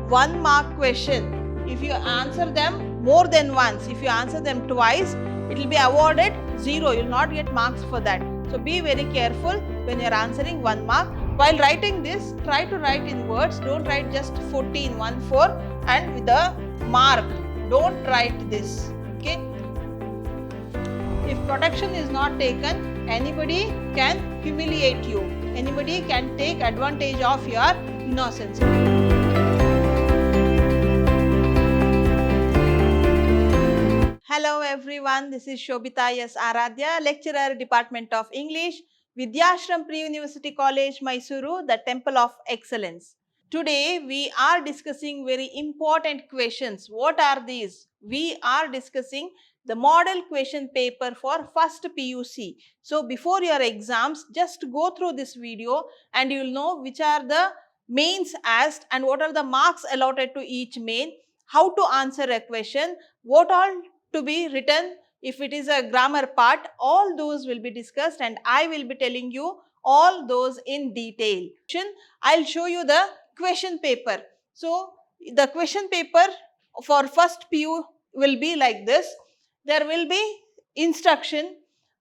1 mark question. If you answer them more than once, if you answer them twice, it will be awarded 0. You will not get marks for that. So be very careful when you are answering 1 mark. While writing this, try to write in words. Don't write just 14, 1, 4 and with a mark. Don't write this. Okay. If protection is not taken, anybody can humiliate you. Anybody can take advantage of your innocence. Hello everyone, this is Shobita S. Aradhya, lecturer, Department of English, Vidhyaashram Pre-University College, Mysuru, the Temple of Excellence. Today we are discussing very important questions. What are these? We are discussing the model question paper for first PUC. So before your exams, just go through this video and you will know which are the mains asked and what are the marks allotted to each main, how to answer a question, what all to be written if it is a grammar part. All those will be discussed and I will be telling you all those in detail. I'll show you the question paper. So the question paper for first PU will be like this. There will be instruction.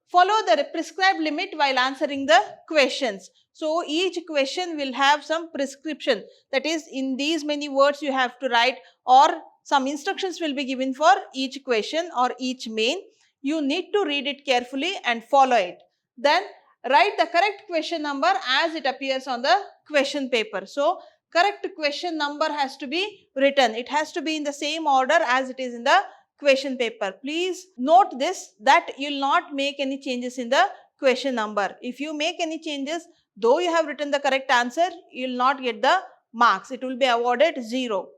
Follow the prescribed limit while answering the questions. So each question will have some prescription, that is in these many words you have to write, or some instructions will be given for each question or each main. You need to read it carefully and follow it. Then write the correct question number as it appears on the question paper. So correct question number has to be written. It has to be in the same order as it is in the question paper. Please note this, that you will not make any changes in the question number. If you make any changes, though you have written the correct answer, you will not get the marks. It will be awarded 0.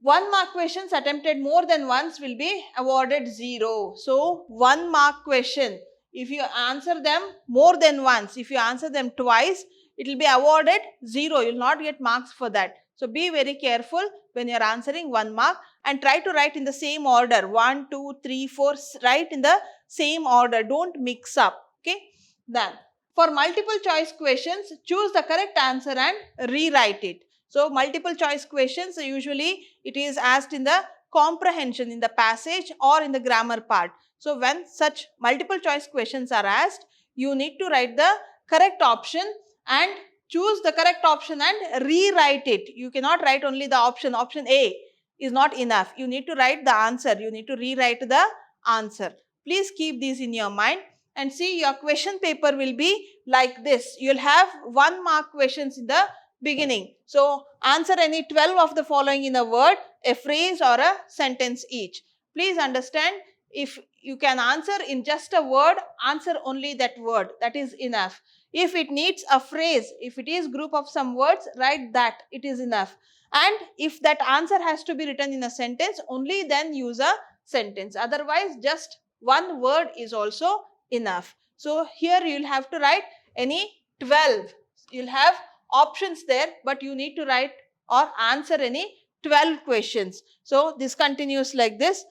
1 mark questions attempted more than once will be awarded 0. So 1 mark question, if you answer them more than once, if you answer them twice, it will be awarded 0. You will not get marks for that. So be very careful when you are answering 1 mark and try to write in the same order. 1, 2, 3, 4, write in the same order. Don't mix up. Okay. Then for multiple choice questions, choose the correct answer and rewrite it. So multiple choice questions, usually it is asked in the comprehension, in the passage or in the grammar part. So when such multiple choice questions are asked, you need to write the correct option and choose the correct option and rewrite it. You cannot write only the option A is not enough. You need to write the answer. You need to rewrite the answer. Please keep these in your mind and see your question paper will be like this. You will have 1 mark questions in the beginning. So answer any 12 of the following in a word, a phrase or a sentence each. Please understand, if you can answer in just a word, answer only that word. That is enough. If it needs a phrase, if it is group of some words, write that. It is enough. And if that answer has to be written in a sentence, only then use a sentence. Otherwise, just one word is also enough. So here you will have to write any 12. You will have options there, but you need to write or answer any 12 questions. So this continues like this.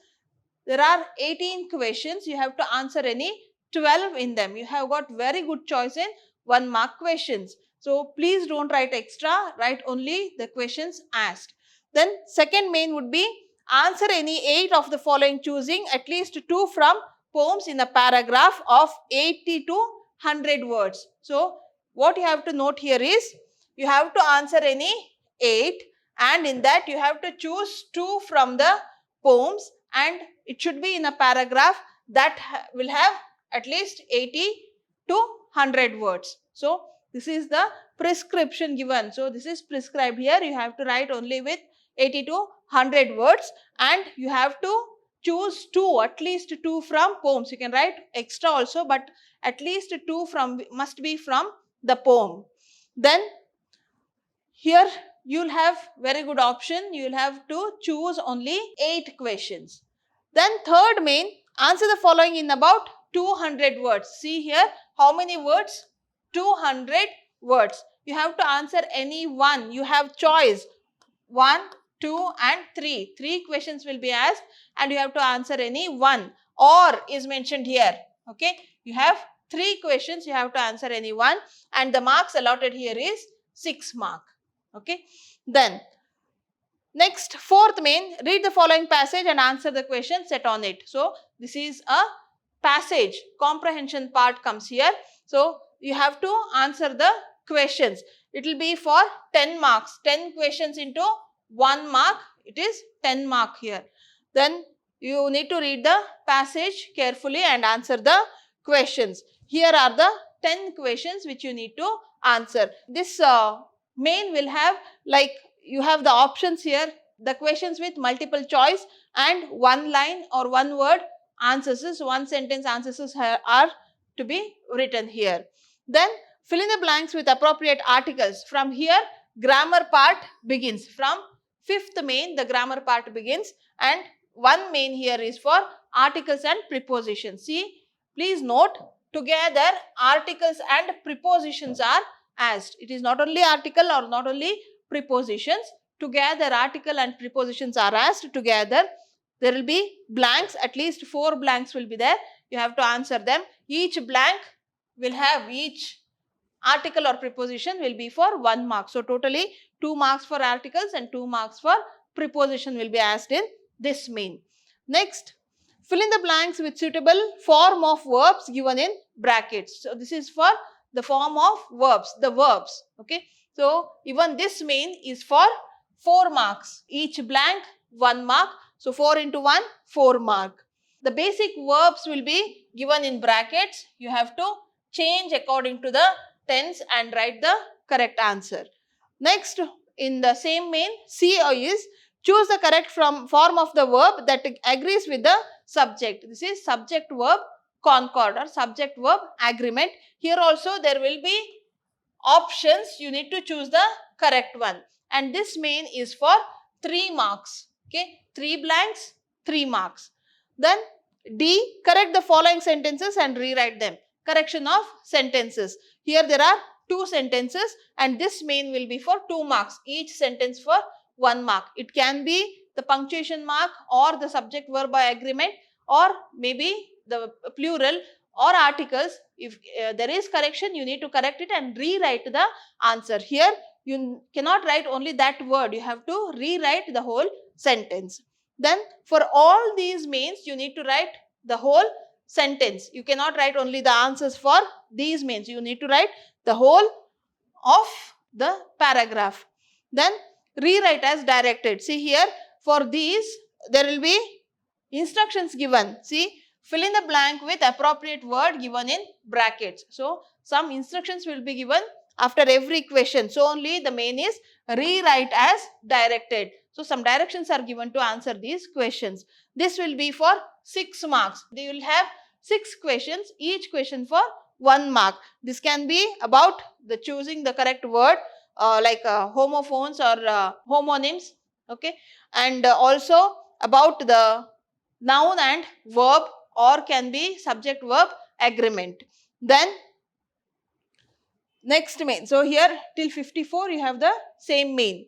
There are 18 questions. You have to answer any 12 in them. You have got very good choice in 1 mark questions. So please don't write extra, write only the questions asked. Then second main would be answer any 8 of the following, choosing at least 2 from poems in a paragraph of 80 to 100 words. So what you have to note here is, you have to answer any 8 and in that you have to choose 2 from the poems and it should be in a paragraph that will have at least 80 to 100 words. So this is the prescription given. So this is prescribed here. You have to write only with 80 to 100 words and you have to choose 2, at least 2 from poems. You can write extra also, but at least 2 from must be from the poem. Then here you will have very good option. You will have to choose only 8 questions. Then third main, answer the following in about 200 words. See here, how many words? 200 words. You have to answer any one. You have choice 1, 2 and 3. 3 questions will be asked and you have to answer any one. Or is mentioned here. Okay. You have 3 questions. You have to answer any one and the marks allotted here is 6 marks. Okay. Then Next, fourth main, read the following passage and answer the question set on it. So, this is a passage, comprehension part comes here. So, you have to answer the questions. It will be for 10 marks, 10 questions into 1 mark, it is 10 mark here. Then, you need to read the passage carefully and answer the questions. Here are the 10 questions which you need to answer. This main will have, like, you have the options here, the questions with multiple choice and one line or one word answers, one sentence answers are to be written here. Then fill in the blanks with appropriate articles. From here, grammar part begins. From fifth main, the grammar part begins, and one main here is for articles and prepositions. See, please note, together articles and prepositions are asked. It is not only article or not only prepositions. Together article and prepositions are asked together. There will be blanks, at least 4 blanks will be there. You have to answer them. Each blank will have, each article or preposition will be for 1 mark. So, totally 2 marks for articles and 2 marks for preposition will be asked in this main. Next, fill in the blanks with suitable form of verbs given in brackets. So, this is for the form of verbs, the verbs. Okay. So, even this main is for 4 marks. Each blank 1 mark. So, 4 into 1, 4 mark. The basic verbs will be given in brackets. You have to change according to the tense and write the correct answer. Next, in the same main, C is choose the correct form of the verb that agrees with the subject. This is subject verb concord or subject verb agreement. Here also there will be options. You need to choose the correct one. And this main is for 3 marks. Okay, 3 blanks, 3 marks. Then D, correct the following sentences and rewrite them. Correction of sentences. Here there are 2 sentences and this main will be for 2 marks. Each sentence for 1 mark. It can be the punctuation mark or the subject verb by agreement or maybe the plural or articles. If there is correction, you need to correct it and rewrite the answer. Here you cannot write only that word. You have to rewrite the whole sentence. Then for all these mains, you need to write the whole sentence. You cannot write only the answers for these mains. You need to write the whole of the paragraph. Then rewrite as directed. See here, for these there will be instructions given. See, fill in the blank with appropriate word given in brackets. So, some instructions will be given after every question. So, only the main is rewrite as directed. So, some directions are given to answer these questions. This will be for 6 marks. They will have 6 questions, each question for 1 mark. This can be about the choosing the correct word like homophones or homonyms. Okay, and also about the noun and verb or can be subject verb agreement. Then next main. So, here till 54 you have the same main.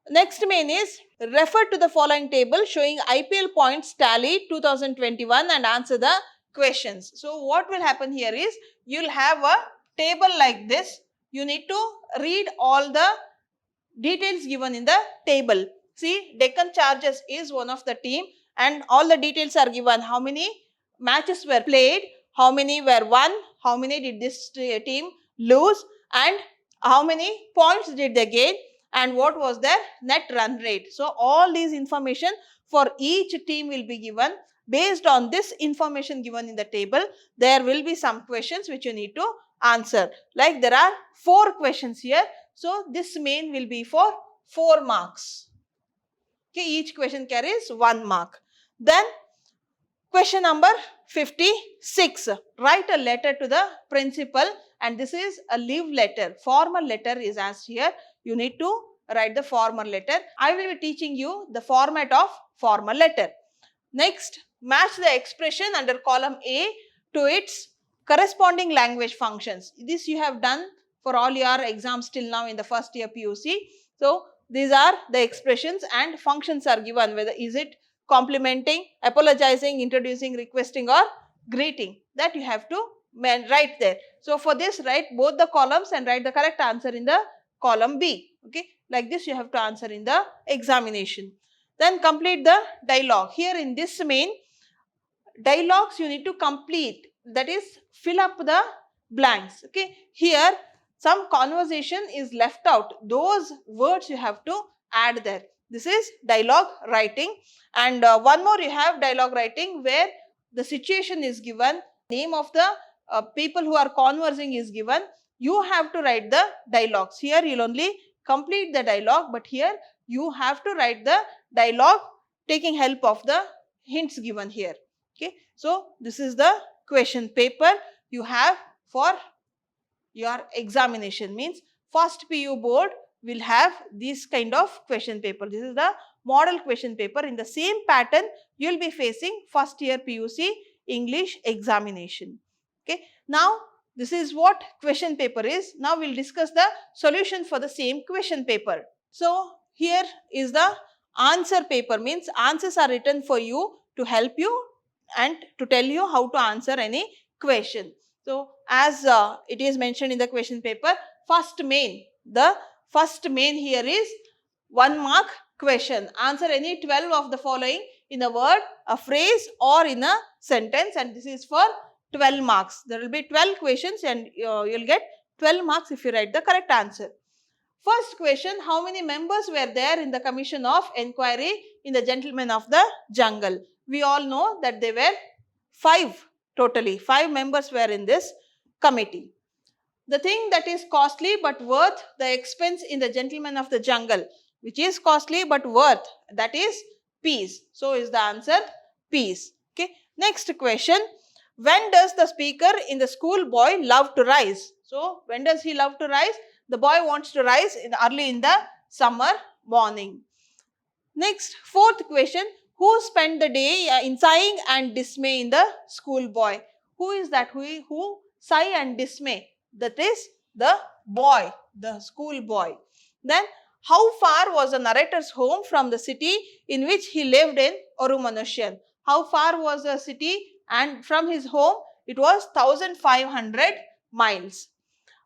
Next main is refer to the following table showing IPL points tally 2021 and answer the questions. So, what will happen here is you will have a table like this. You need to read all the details given in the table. See, Deccan Chargers is one of the team and all the details are given. How many matches were played, how many were won, how many did this team lose and how many points did they gain and what was their net run rate. So, all these information for each team will be given. Based on this information given in the table, there will be some questions which you need to answer. Like there are 4 questions here. So, this main will be for 4 marks. Okay, each question carries 1 mark. Then question number 56. Write a letter to the principal and this is a leave letter. Formal letter is asked here. You need to write the formal letter. I will be teaching you the format of formal letter. Next, match the expression under column A to its corresponding language functions. This you have done for all your exams till now in the first year PUC. So, these are the expressions and functions are given, whether is it complimenting, apologizing, introducing, requesting or greeting, that you have to write there. So, for this write both the columns and write the correct answer in the column B. Okay, like this you have to answer in the examination. Then complete the dialogue. Here in this main dialogues you need to complete, that is fill up the blanks. Okay, here some conversation is left out, those words you have to add there. This is dialogue writing. And one more you have dialogue writing, where the situation is given, name of the people who are conversing is given. You have to write the dialogues. Here you'll only complete the dialogue, but here you have to write the dialogue taking help of the hints given here. Okay, so this is the question paper you have for your examination. Means first PU board will have this kind of question paper. This is the model question paper. In the same pattern you will be facing first year PUC English examination. Okay, now this is what question paper is. Now we will discuss the solution for the same question paper. So here is the answer paper, means answers are written for you to help you and to tell you how to answer any question. So as it is mentioned in the question paper, first main, the first main here is 1 mark question. Answer any 12 of the following in a word, a phrase or in a sentence, and this is for 12 marks. There will be 12 questions and you will get 12 marks if you write the correct answer. First question, how many members were there in the commission of enquiry in the Gentlemen of the Jungle? We all know that there were 5 totally. 5 members were in this committee. The thing that is costly but worth the expense in the Gentlemen of the Jungle, which is costly but worth, that is peace. So is the answer peace. Okay. Next question, when does the speaker in the school boy love to rise? So when does he love to rise? The boy wants to rise early in the summer morning. Next, fourth question, who spent the day in sighing and dismay in the school boy? Who is that? Who sigh and dismay? That is the boy, the school boy. Then, how far was the narrator's home from the city in which he lived in Orumanushian? How far was the city and from his home? It was 1500 miles.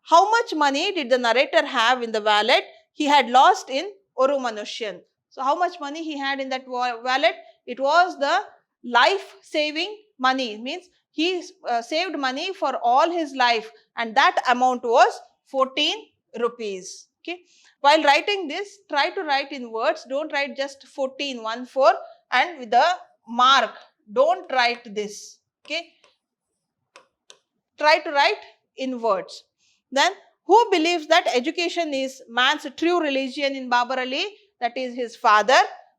How much money did the narrator have in the wallet he had lost in Orumanushian? So, how much money he had in that wallet? It was the life-saving money. It means he saved money for all his life, and that amount was 14 rupees. Okay. While writing this, try to write in words. Don't write just 14, 1, 4 and with the mark. Don't write this. Okay. Try to write in words. Then, who believes that education is man's true religion in Babar Ali? That is his father,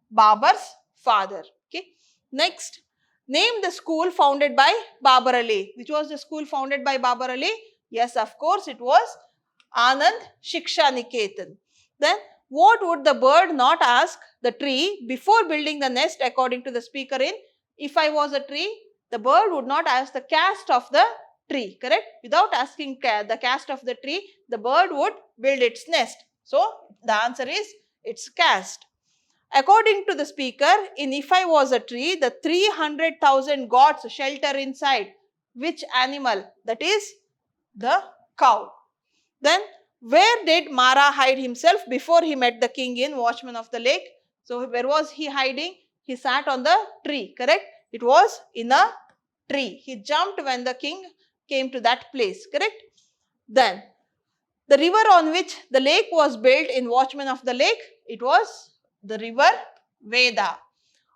Babar's father. Okay. Next, name the school founded by Babar Ali. Which was the school founded by Babar Ali? Yes, of course, it was Anand Shiksha Niketan. Then, what would the bird not ask the tree before building the nest according to the speaker in If I Was a Tree? The bird would not ask the caste of the tree, correct? Without asking the caste of the tree, the bird would build its nest. So, the answer is its caste. According to the speaker, in If I Was a Tree, the 300,000 gods shelter inside which animal? That is the cow. Then, where did Mara hide himself before he met the king in Watchman of the Lake? So, where was he hiding? He sat on the tree, correct? It was in a tree. He jumped when the king came to that place, correct? Then, the river on which the lake was built in Watchman of the Lake, it was the river Veda.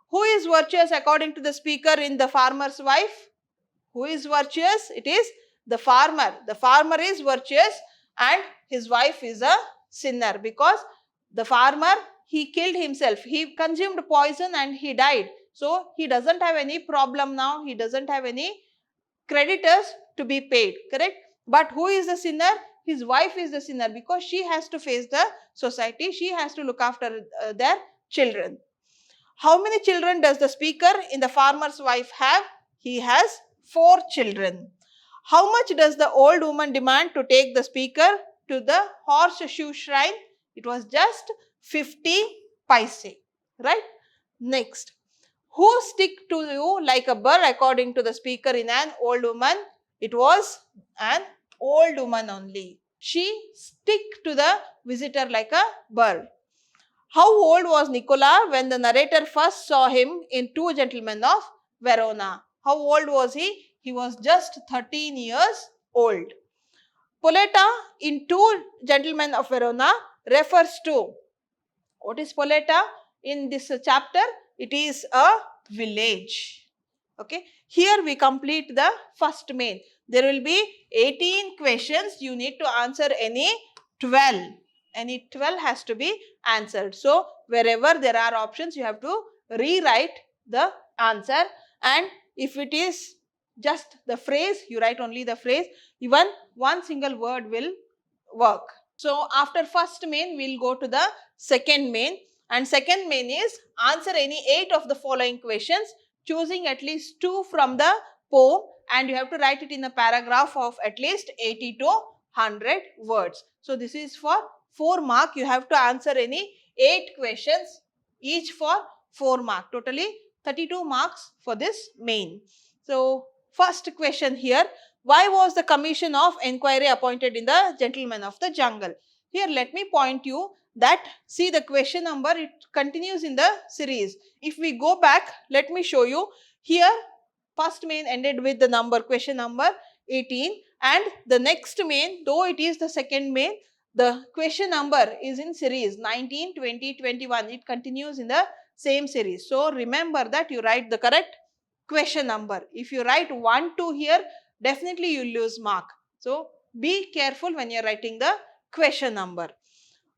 Who is virtuous according to the speaker in The Farmer's Wife? Who is virtuous? It is the farmer. The farmer is virtuous and his wife is a sinner, because the farmer, he killed himself. He consumed poison and he died. So, he doesn't have any problem now. He doesn't have any creditors to be paid, correct? But who is the sinner? His wife is the sinner, because she has to face the society. She has to look after their children. How many children does the speaker in The Farmer's Wife have? He has 4 children. How much does the old woman demand to take the speaker to the horseshoe shrine? It was just 50 paise, right? Next, who stick to you like a burr according to the speaker in An Old Woman? It was an old woman only. She stick to the visitor like a bird. How old was Nicola when the narrator first saw him in Two Gentlemen of Verona? How old was he? He was just 13 years old. Poletta in Two Gentlemen of Verona refers to, what is Poletta in this chapter? It is a village. Okay. Here we complete the first main. There will be 18 questions. You need to answer any 12. Any 12 has to be answered. So, wherever there are options, you have to rewrite the answer. And if it is just the phrase, you write only the phrase. Even one single word will work. So, after first main, we will go to the second main. And second main is answer any 8 of the following questions, choosing at least 2 from the poem, and you have to write it in a paragraph of at least 80 to 100 words. So, this is for 4 mark. You have to answer any 8 questions, each for 4 mark. Totally 32 marks for this main. So, first question here. Why was the commission of inquiry appointed in the Gentlemen of the Jungle? Here, let me point you that, see the question number, it continues in the series. If we go back, let me show you. Here, first main ended with the number, question number 18, and the next main, though it is the second main, the question number is in series 19, 20, 21. It continues in the same series. So, remember that you write the correct question number. If you write 1, 2 here, definitely you will lose mark. So, be careful when you are writing the question number.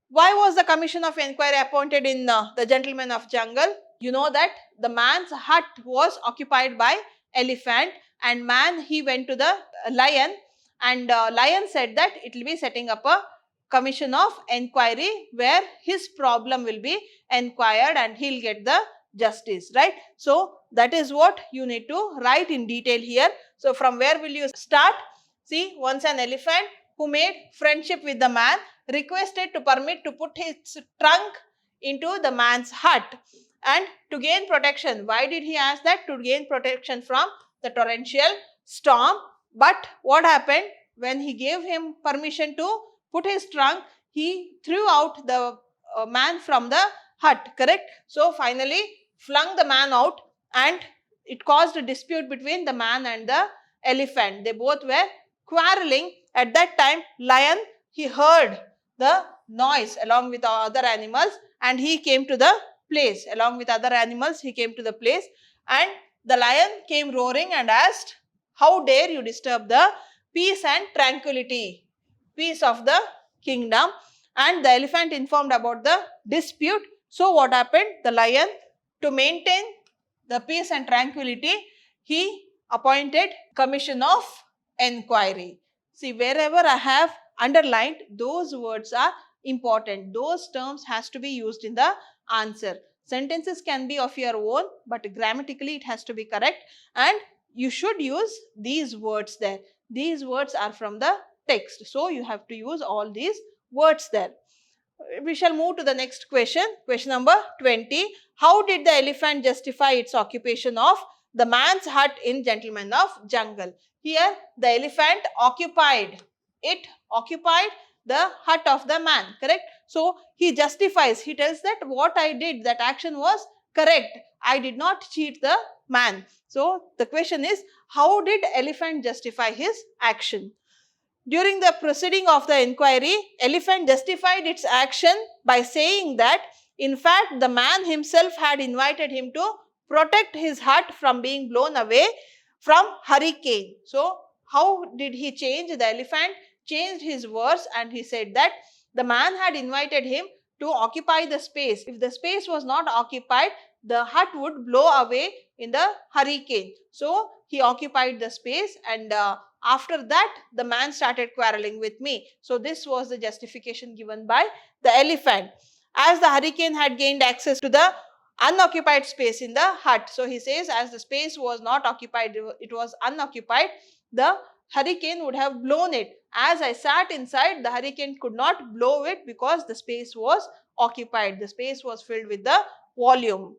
Why was the commission of inquiry appointed in the Gentlemen of Jungle? You know that the man's hut was occupied by elephant, and man, he went to the lion, and lion said that it will be setting up a commission of inquiry where his problem will be inquired and he will get the justice, right? So, that is what you need to write in detail here. So, from where will you start? See, once an elephant who made friendship with the man requested to permit to put his trunk into the man's hut and to gain protection. Why did he ask that? To gain protection from the torrential storm. But what happened? When he gave him permission to put his trunk, he threw out the man from the hut, correct? So, finally flung the man out, and it caused a dispute between the man and the elephant. They both were quarreling. At that time, lion, he heard the noise along with other animals, and he came to the place. Along with other animals, he came to the place, and the lion came roaring and asked, how dare you disturb the peace and tranquility, peace of the kingdom? And the elephant informed about the dispute. So, what happened? The lion, to maintain the peace and tranquility, he appointed commission of inquiry. See, wherever I have underlined, those words are important. Those terms has to be used in the answer. Sentences can be of your own, but grammatically it has to be correct, and you should use these words there. These words are from the text. So, you have to use all these words there. We shall move to the next question. Question number 20. How did the elephant justify its occupation of the man's hut in Gentlemen of Jungle? Here, the elephant occupied. It occupied the hut of the man, correct? So, he justifies. He tells that what I did, that action was correct. I did not cheat the man. So, the question is, how did elephant justify his action? During the proceeding of the inquiry, elephant justified its action by saying that, in fact, the man himself had invited him to protect his hut from being blown away from hurricane. So, how did he change? The elephant changed his words and he said that the man had invited him to occupy the space. If the space was not occupied, the hut would blow away in the hurricane. So, he occupied the space, and after that, the man started quarreling with me. So, this was the justification given by the elephant. As the hurricane had gained access to the unoccupied space in the hut. So, he says, as the space was not occupied, it was unoccupied, the hurricane would have blown it. As I sat inside, the hurricane could not blow it because the space was occupied. The space was filled with the volume.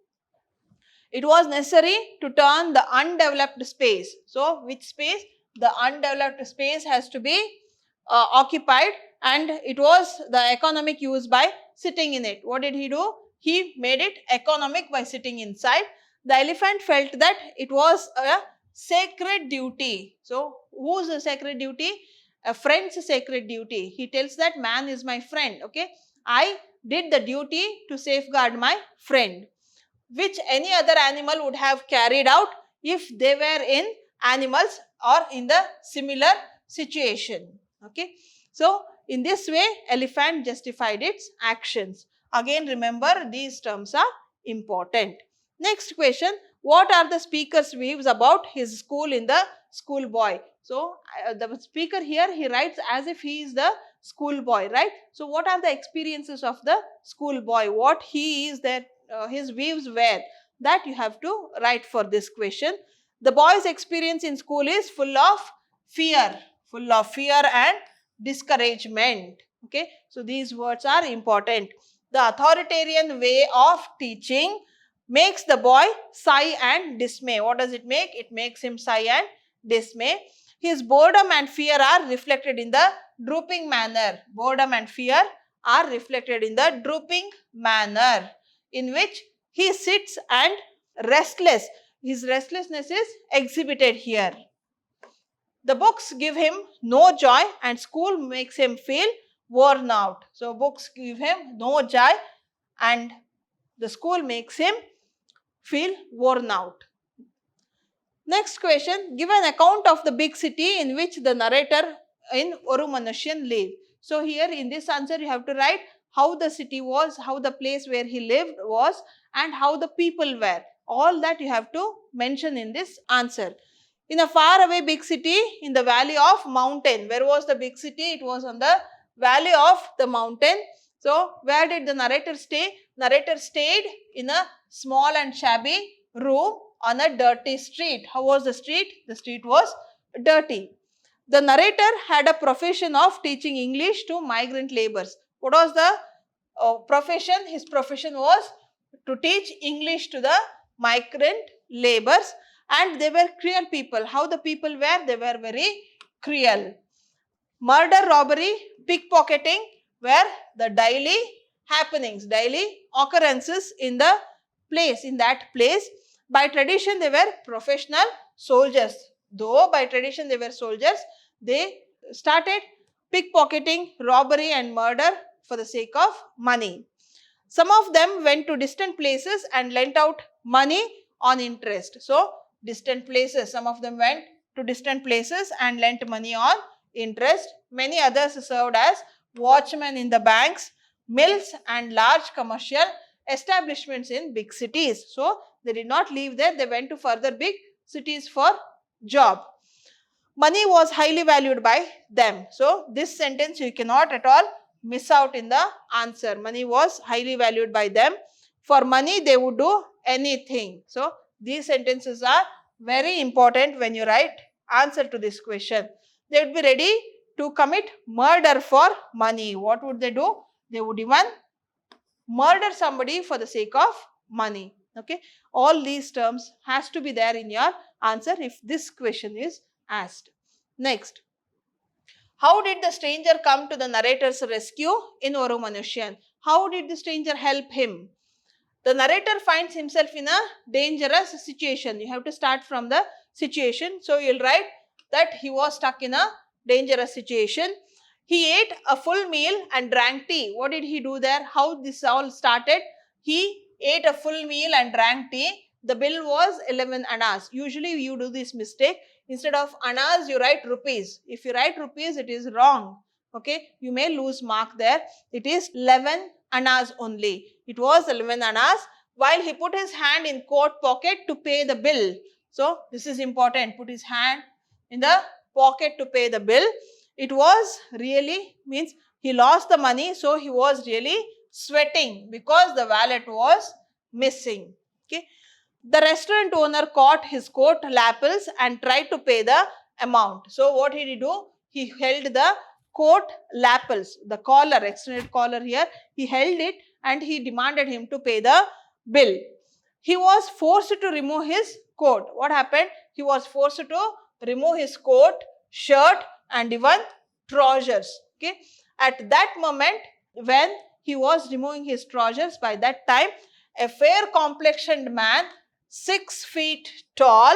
It was necessary to turn the undeveloped space. So, which space? The undeveloped space has to be occupied. and it was the economic use by sitting in it. What did he do? He made it economic by sitting inside. The elephant felt that it was a sacred duty. So, whose sacred duty? A friend's sacred duty. He tells that man is my friend. Okay, I did the duty to safeguard my friend, which any other animal would have carried out if they were in animals or in the similar situation. Okay, so in this way elephant justified its actions. Again remember, these terms are important. Next question, what are the speaker's views about his school in the schoolboy? So the speaker here, he writes as if he is the schoolboy, right? So what are the experiences of the schoolboy? What he is there, his views were, that you have to write for this question. The boy's experience in school is full of fear and discouragement. Okay, so these words are important. The authoritarian way of teaching makes the boy sigh and dismay. What does it make? It makes him sigh and dismay. His boredom and fear are reflected in the drooping manner. Boredom and fear are reflected in the drooping manner in which he sits and restless. His restlessness is exhibited here. The books give him no joy and school makes him feel worn out. So, books give him no joy and the school makes him feel worn out. Next question, give an account of the big city in which the narrator in Oru Manusyan lived. So, here in this answer you have to write how the city was, how the place where he lived was, and how the people were. All that you have to mention in this answer. In a far away big city in the valley of mountain. Where was the big city? It was on the valley of the mountain. So, where did the narrator stay? Narrator stayed in a small and shabby room on a dirty street. How was the street? The street was dirty. The narrator had a profession of teaching English to migrant laborers. What was the profession? His profession was to teach English to the migrant laborers, and they were cruel people. How the people were? They were very cruel. Murder, robbery, pickpocketing were the daily happenings, daily occurrences in the place, in that place. By tradition, they were professional soldiers. Though by tradition they were soldiers, they started pickpocketing, robbery and murder for the sake of money. Some of them went to distant places and lent out money on interest. So, distant places, some of them went to distant places and lent money on interest. Many others served as watchmen in the banks, mills and large commercial establishments in big cities. So, they did not live there, they went to further big cities for job. Money was highly valued by them. So, this sentence you cannot at all miss out in the answer. Money was highly valued by them. For money, they would do anything. So, these sentences are very important when you write answer to this question. They would be ready to commit murder for money. What would they do? They would even murder somebody for the sake of money. Okay, all these terms has to be there in your answer if this question is asked. Next, how did the stranger come to the narrator's rescue in Oru Manusyan? How did the stranger help him? The narrator finds himself in a dangerous situation. You have to start from the situation. So, you will write that he was stuck in a dangerous situation. He ate a full meal and drank tea. What did he do there? How this all started? He ate a full meal and drank tea. The bill was 11 annas. Usually you do this mistake. Instead of annas, you write rupees. If you write rupees, it is wrong. Okay, you may lose mark there. It is 11 annas only. It was 11 annas while he put his hand in coat pocket to pay the bill. So, this is important. Put his hand in the pocket to pay the bill. It was really, means he lost the money. So, he was really sweating because the wallet was missing. Okay. The restaurant owner caught his coat lapels and tried to pay the amount. So, what did he do? He held the coat lapels, the collar, extended collar here. He held it and he demanded him to pay the bill. He was forced to remove his coat. What happened? He was forced to remove his coat, shirt and even trousers. Okay. At that moment, when he was removing his trousers, by that time, a fair complexioned man, 6 feet tall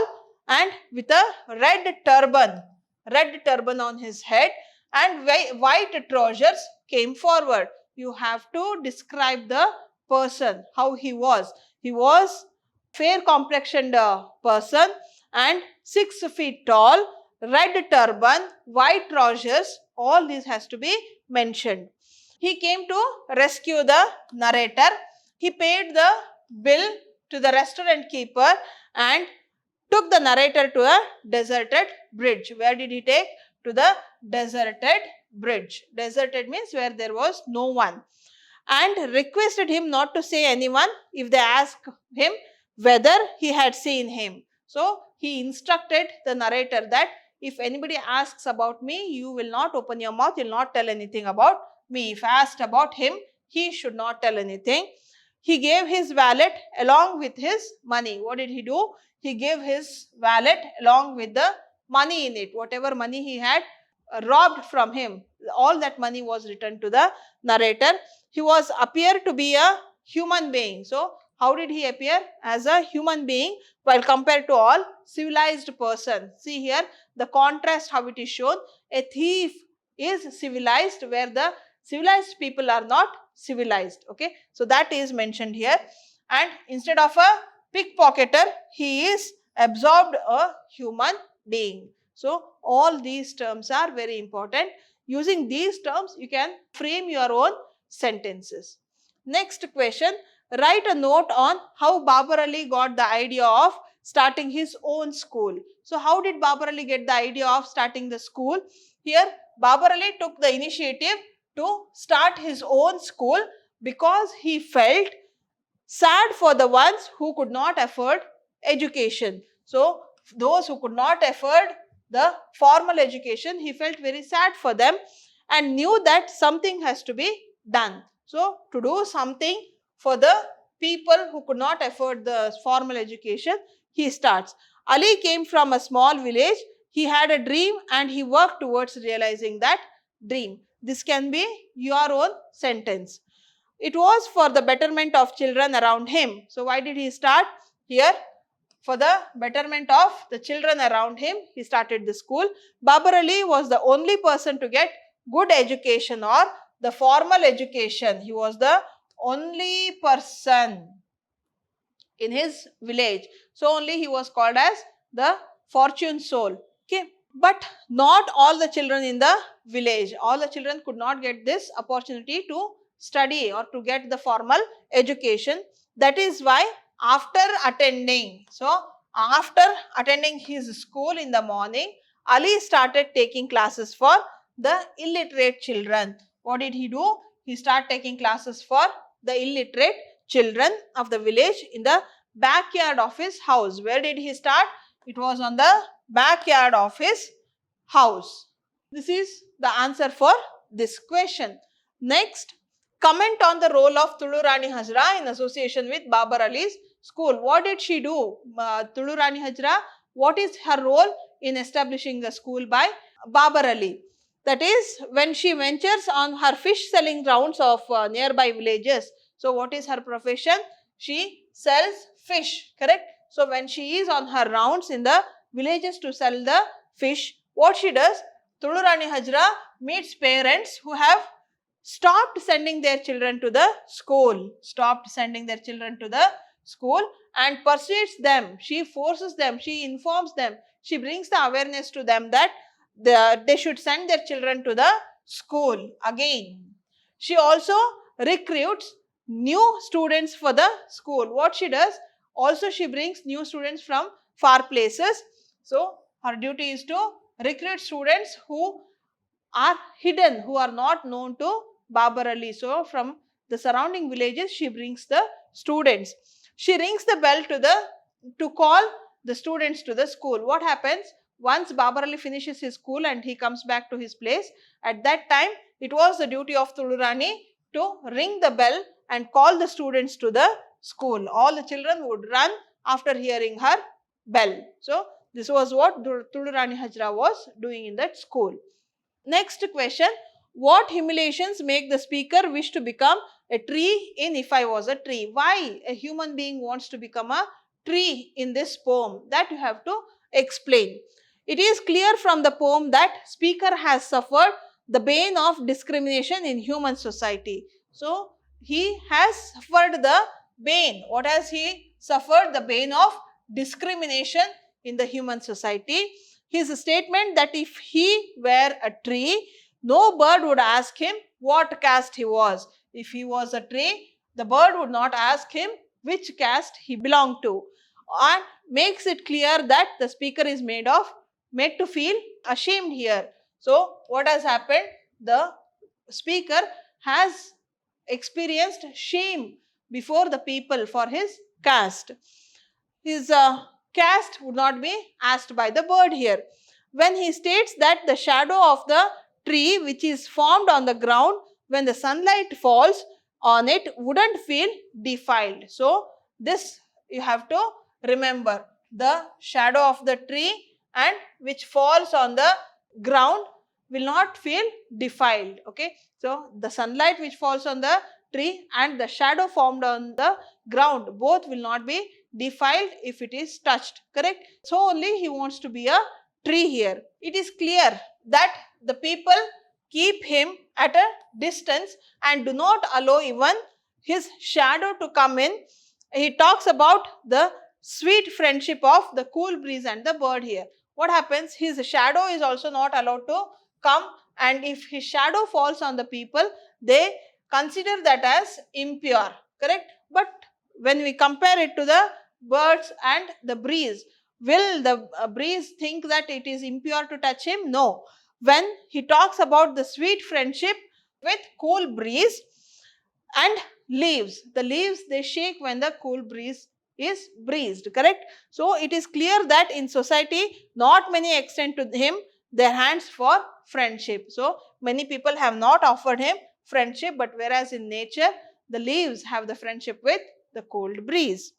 and with a red turban on his head and white trousers came forward. You have to describe the person, how he was. He was fair complexioned person and 6 feet tall, red turban, white trousers, all these has to be mentioned. He came to rescue the narrator. He paid the bill to the restaurant keeper and took the narrator to a deserted bridge. Where did he take? To the deserted bridge. Deserted means where there was no one. And requested him not to say anyone if they asked him whether he had seen him. So he instructed the narrator that if anybody asks about me, you will not open your mouth, you will not tell anything about me. If asked about him, he should not tell anything. He gave his wallet along with his money. What did he do? He gave his wallet along with the money in it. Whatever money he had robbed from him, all that money was returned to the narrator. He appeared to be a human being. So, how did he appear? As a human being while compared to all civilized person. See here the contrast how it is shown. A thief is civilized where the civilized people are not civilized. Okay. So, that is mentioned here. And instead of a pickpocketer, he is absorbed a human being. So, all these terms are very important. Using these terms, you can frame your own sentences. Next question, write a note on how Babar Ali got the idea of starting his own school. So, how did Babar Ali get the idea of starting the school? Here, Babar Ali took the initiative to start his own school because he felt sad for the ones who could not afford education. So, those who could not afford the formal education, he felt very sad for them and knew that something has to be done. So, to do something for the people who could not afford the formal education, he starts. Ali came from a small village. He had a dream and he worked towards realizing that dream. This can be your own sentence. It was for the betterment of children around him. So, why did he start? Here, for the betterment of the children around him, he started the school. Babar Ali was the only person to get good education or the formal education. He was the only person in his village. So, only he was called as the fortune soul. Okay. But not all the children in the village, all the children could not get this opportunity to study or to get the formal education. That is why after attending his school in the morning, Ali started taking classes for the illiterate children. What did he do? He started taking classes for the illiterate children of the village in the backyard of his house. Where did he start? It was on the backyard of his house. This is the answer for this question. Next, comment on the role of Tulu Rani Hazra in association with Babar Ali's school. What did she do? Tulu Rani Hazra, what is her role in establishing the school by Babar Ali? That is, when she ventures on her fish selling rounds of nearby villages. So, what is her profession? She sells fish, correct? So, when she is on her rounds in the villages to sell the fish, what she does? Tulu Rani Hazra meets parents who have stopped sending their children to the school, and persuades them, she forces them, she informs them, she brings the awareness to them that they should send their children to the school again. She also recruits new students for the school. What she does? Also she brings new students from far places. So, her duty is to recruit students who are hidden, who are not known to Babar Ali. So, from the surrounding villages, she brings the students. She rings the bell to call the students to the school. What happens? Once Babar Ali finishes his school and he comes back to his place, at that time, it was the duty of Tulu Rani to ring the bell and call the students to the school. All the children would run after hearing her bell. So, this was what Tulu Rani Hazra was doing in that school. Next question, What humiliations make the speaker wish to become a tree in If I Was a Tree? Why a human being wants to become a tree in this poem? That you have to explain. It is clear from the poem that speaker has suffered the bane of discrimination in human society. So, he has suffered the bane. What has he suffered? The bane of discrimination in the human society. His statement that if he were a tree, no bird would ask him what caste he was. If he was a tree, the bird would not ask him which caste he belonged to, and makes it clear that the speaker is made to feel ashamed here. So, what has happened? The speaker has experienced shame before the people for his caste. His caste would not be asked by the bird here. When he states that the shadow of the tree which is formed on the ground when the sunlight falls on it wouldn't feel defiled. So, this you have to remember, the shadow of the tree and which falls on the ground will not feel defiled. Okay. So, the sunlight which falls on the tree and the shadow formed on the ground, both will not be defiled if it is touched. Correct. So, only he wants to be a tree here. It is clear that the people keep him at a distance and do not allow even his shadow to come in. He talks about the sweet friendship of the cool breeze and the bird here. What happens? His shadow is also not allowed to come, and if his shadow falls on the people, they consider that as impure. Correct? But when we compare it to the birds and the breeze, will the breeze think that it is impure to touch him? No. When he talks about the sweet friendship with cool breeze and leaves, the leaves they shake when the cool breeze is breezed. Correct? So, it is clear that in society, not many extend to him their hands for friendship. So, many people have not offered him friendship, but whereas in nature, the leaves have the friendship with the cold breeze.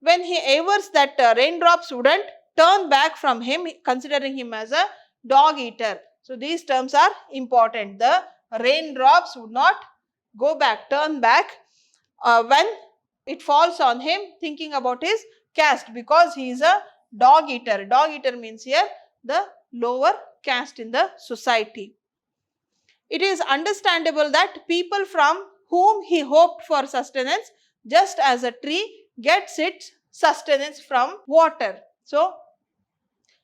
When he avers that raindrops wouldn't turn back from him, considering him as a dog eater. So, these terms are important. The raindrops would not go back, turn back when it falls on him, thinking about his caste, because he is a dog eater. Dog eater means here the lower caste in the society. It is understandable that people from whom he hoped for sustenance, just as a tree gets its sustenance from water. So,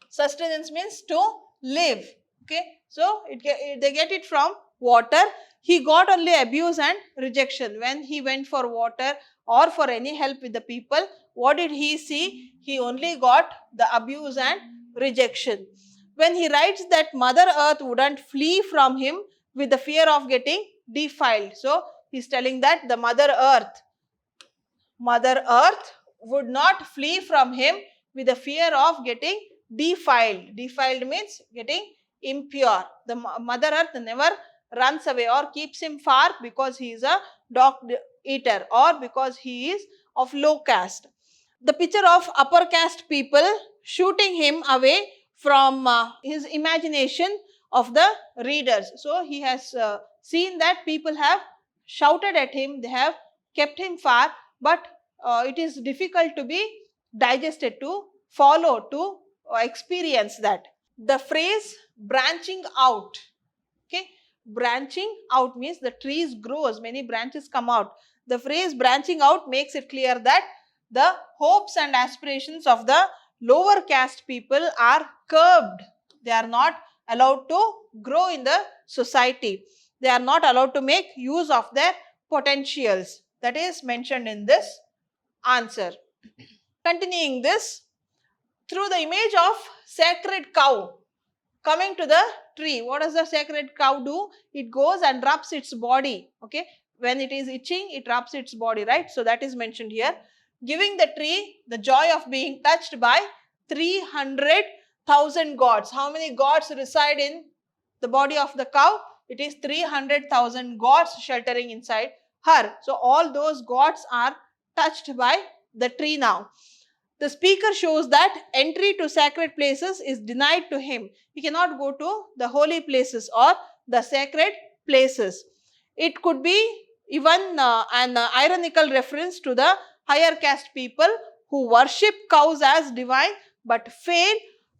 sustenance means to live. Okay. So, they get it from water. He got only abuse and rejection. When he went for water or for any help with the people, what did he see? He only got the abuse and rejection. When he writes that Mother Earth wouldn't flee from him with the fear of getting defiled. So, he is telling that the Mother Earth would not flee from him with the fear of getting defiled. Defiled means getting impure. The Mother Earth never runs away or keeps him far because he is a dog eater or because he is of low caste. The picture of upper caste people shooting him away from his imagination of the readers. So, he has seen that people have shouted at him, they have kept him far, but it is difficult to be digested, to follow, to experience that. The phrase branching out, okay, branching out means the trees grows, many branches come out. The phrase branching out makes it clear that the hopes and aspirations of the lower caste people are curbed. They are not allowed to grow in the society. They are not allowed to make use of their potentials. That is mentioned in this answer. Continuing this, through the image of sacred cow coming to the tree, what does the sacred cow do? It goes and rubs its body. Okay, when it is itching, it rubs its body, right? So, that is mentioned here. Giving the tree the joy of being touched by 300,000 gods. How many gods reside in the body of the cow? It is 300,000 gods sheltering inside her. So, all those gods are touched by the tree now. The speaker shows that entry to sacred places is denied to him. He cannot go to the holy places or the sacred places. It could be even an ironical reference to the higher caste people who worship cows as divine but fail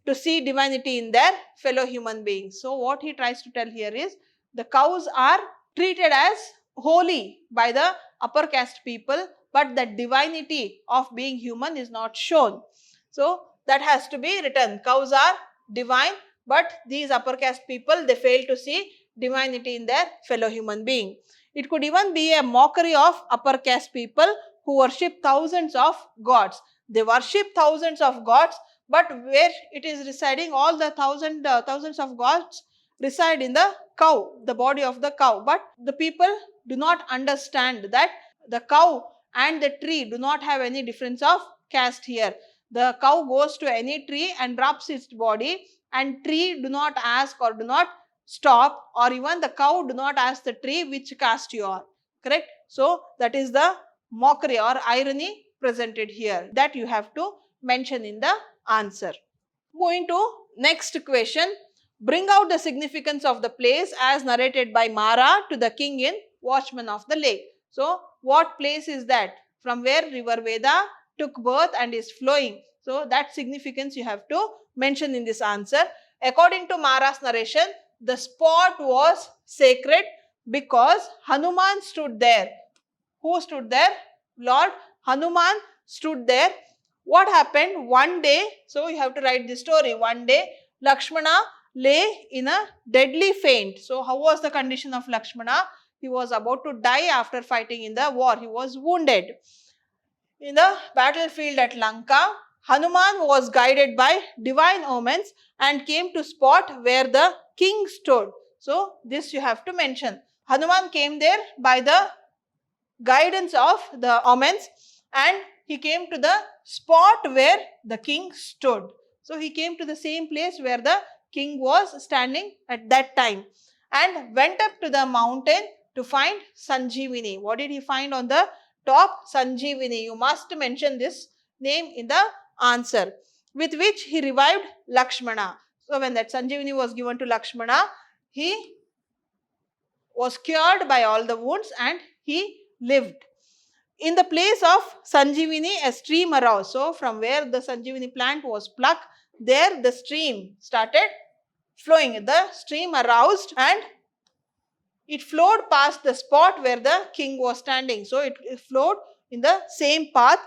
to see divinity in their fellow human beings. So what he tries to tell here is the cows are treated as holy by the upper caste people, but the divinity of being human is not shown. So that has to be written. Cows are divine, but these upper caste people, they fail to see divinity in their fellow human being. It could even be a mockery of upper caste people who worship thousands of gods. They worship thousands of gods, but where it is residing, all the thousands of gods reside in the cow, the body of the cow. But the people do not understand that the cow and the tree do not have any difference of caste here. The cow goes to any tree and rubs its body, and tree do not ask or do not stop, or even the cow do not ask the tree which caste you are. Correct? So that is the mockery or irony presented here that you have to mention in the answer. Moving to next question. Bring out the significance of the place as narrated by Mara to the king in Watchman of the Lake. So what place is that? From where river Veda took birth and is flowing. So that significance you have to mention in this answer. According to Mara's narration, the spot was sacred because Hanuman stood there. Who stood there? Lord Hanuman stood there. What happened? One day, so you have to write the story. One day, Lakshmana lay in a deadly faint. So how was the condition of Lakshmana? He was about to die after fighting in the war. He was wounded. In the battlefield at Lanka, Hanuman was guided by divine omens and came to spot where the king stood. So this you have to mention. Hanuman came there by the guidance of the omens, and he came to the spot where the king stood. So he came to the same place where the king was standing at that time and went up to the mountain to find Sanjeevani. What did he find on the top? Sanjeevani. You must mention this name in the answer, with which he revived Lakshmana. So when that Sanjeevani was given to Lakshmana, he was cured by all the wounds and he lived. In the place of Sanjeevani, a stream arose. So from where the Sanjeevani plant was plucked, there the stream started flowing. The stream aroused and it flowed past the spot where the king was standing. So it flowed in the same path,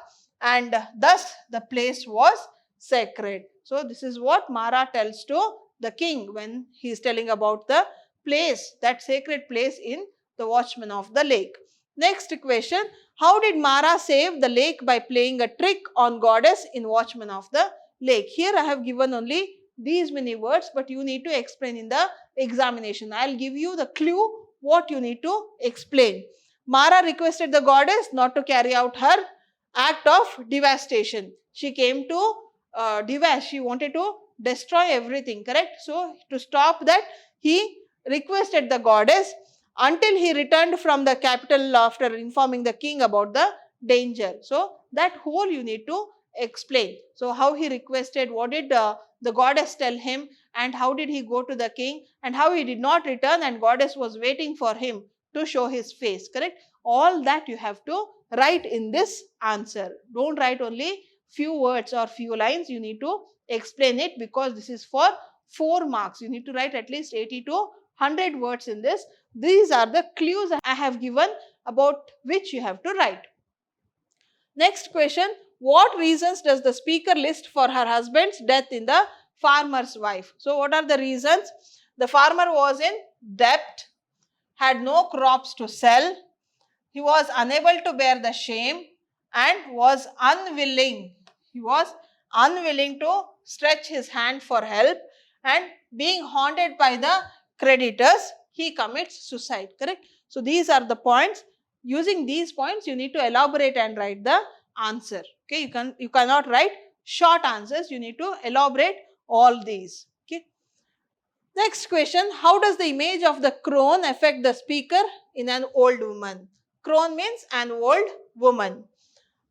and thus the place was sacred. So this is what Mara tells to the king when he is telling about the place, that sacred place in the Watchman of the Lake. Next question. How did Mara save the lake by playing a trick on goddess in Watchman of the Lake? Here I have given only these many words, but you need to explain in the examination. I will give you the clue what you need to explain. Mara requested the goddess not to carry out her act of devastation. She came to devast. She wanted to destroy everything, correct? So to stop that, he requested the goddess until he returned from the capital after informing the king about the danger. So that whole you need to explain. So how he requested, what did the goddess tell him, and how did he go to the king, and how he did not return and goddess was waiting for him to show his face, correct? All that you have to write in this answer. Don't write only few words or few lines. You need to explain it, because this is for 4 marks. You need to write at least 80 to 100 words in this. These are the clues I have given about which you have to write. Next question. What reasons does the speaker list for her husband's death in the farmer's wife? So what are the reasons? The farmer was in debt, had no crops to sell, he was unable to bear the shame, and was unwilling. He was unwilling to stretch his hand for help, and being haunted by the creditors, he commits suicide, correct? So these are the points. Using these points, you need to elaborate and write the answer. Okay, you cannot write short answers. You need to elaborate all these. Okay. Next question. How does the image of the crone affect the speaker in an old woman? Crone means an old woman.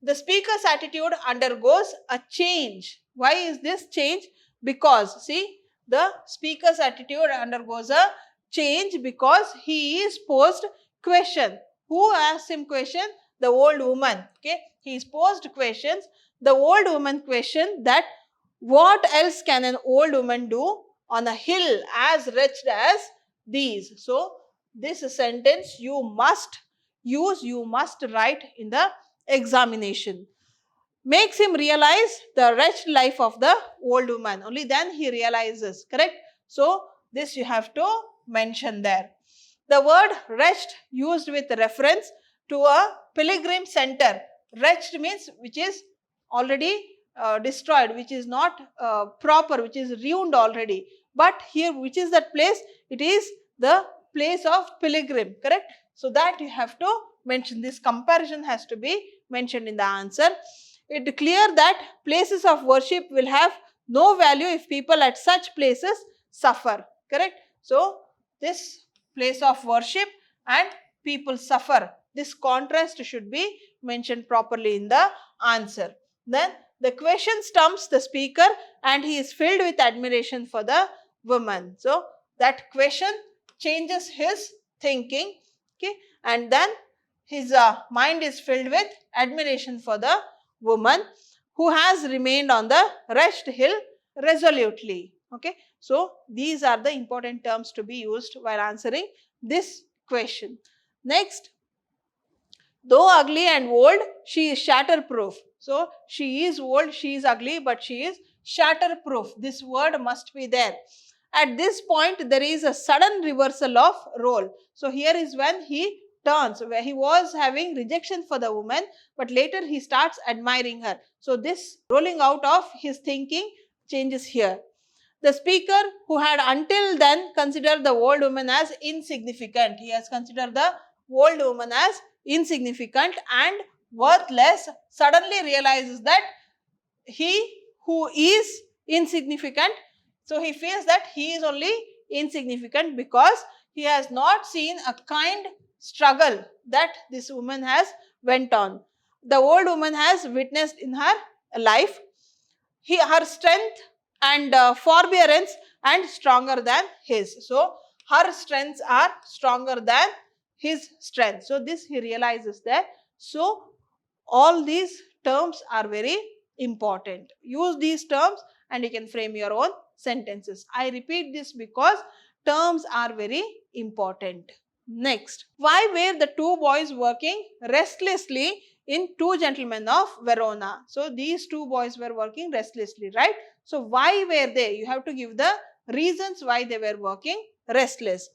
The speaker's attitude undergoes a change. Why is this change? Because see, the speaker's attitude undergoes a change because he is posed question. Who asked him question? The old woman. Okay, he is posed questions. The old woman question that what else can an old woman do on a hill as wretched as these? So this sentence you must use, you must write in the examination. Makes him realize the wretched life of the old woman. Only then he realizes, correct? So this you have to mention there. The word wretched used with reference to a pilgrim center. Wretched means which is already destroyed, which is not proper, which is ruined already. But here, which is that place? It is the place of pilgrim, correct? So that you have to mention. This comparison has to be mentioned in the answer. It is clear that places of worship will have no value if people at such places suffer, correct? So this place of worship and people suffer, this contrast should be mentioned properly in the answer. Then the question stumps the speaker and he is filled with admiration for the woman. So that question changes his thinking, okay, and then his mind is filled with admiration for the woman who has remained on the wretched hill resolutely. Okay, so these are the important terms to be used while answering this question. Next, though ugly and old, she is shatterproof. So she is old, she is ugly, but she is shatterproof. This word must be there. At this point, there is a sudden reversal of role. So here is when he turns, where he was having rejection for the woman, but later he starts admiring her. So this rolling out of his thinking changes here. The speaker, who had until then considered the old woman as insignificant, he has considered the old woman as insignificant and worthless, suddenly realizes that he who is insignificant, so he feels that he is only insignificant because he has not seen a kind struggle that this woman has went on. The old woman has witnessed in her life. Her strength and forbearance and stronger than his. So her strengths are stronger than his strength. So this he realizes there. So all these terms are very important. Use these terms and you can frame your own sentences. I repeat this because terms are very important. Next, why were the two boys working restlessly in Two Gentlemen of Verona? So these two boys were working restlessly, right? So why were they? You have to give the reasons why they were working restless.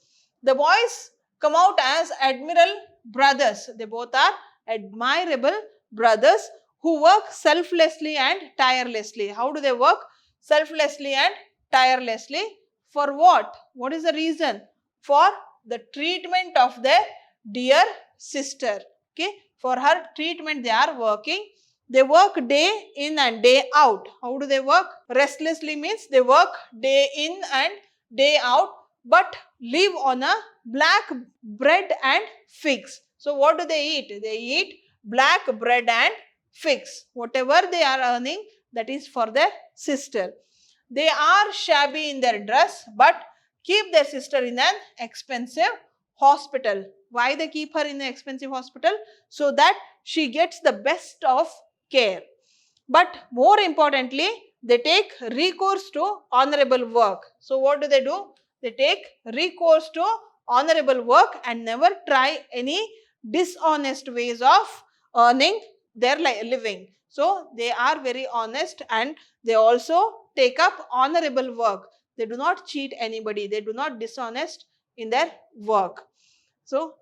The boys come out as admirable brothers. They both are admirable brothers who work selflessly and tirelessly. How do they work? Selflessly and tirelessly. For what? What is the reason? For the treatment of their dear sister. Okay, for her treatment they are working. They work day in and day out. How do they work? Restlessly means they work day in and day out but live on a black bread and figs. So what do they eat? They eat black bread and figs. Whatever they are earning, that is for their sister. They are shabby in their dress but keep their sister in an expensive hospital. Why they keep her in an expensive hospital? So that she gets the best of care. But more importantly, they take recourse to honorable work. So what do? They take recourse to honorable work and never try any dishonest ways of earning their living. So they are very honest and they also take up honorable work. They do not cheat anybody. They do not dishonest in their work. So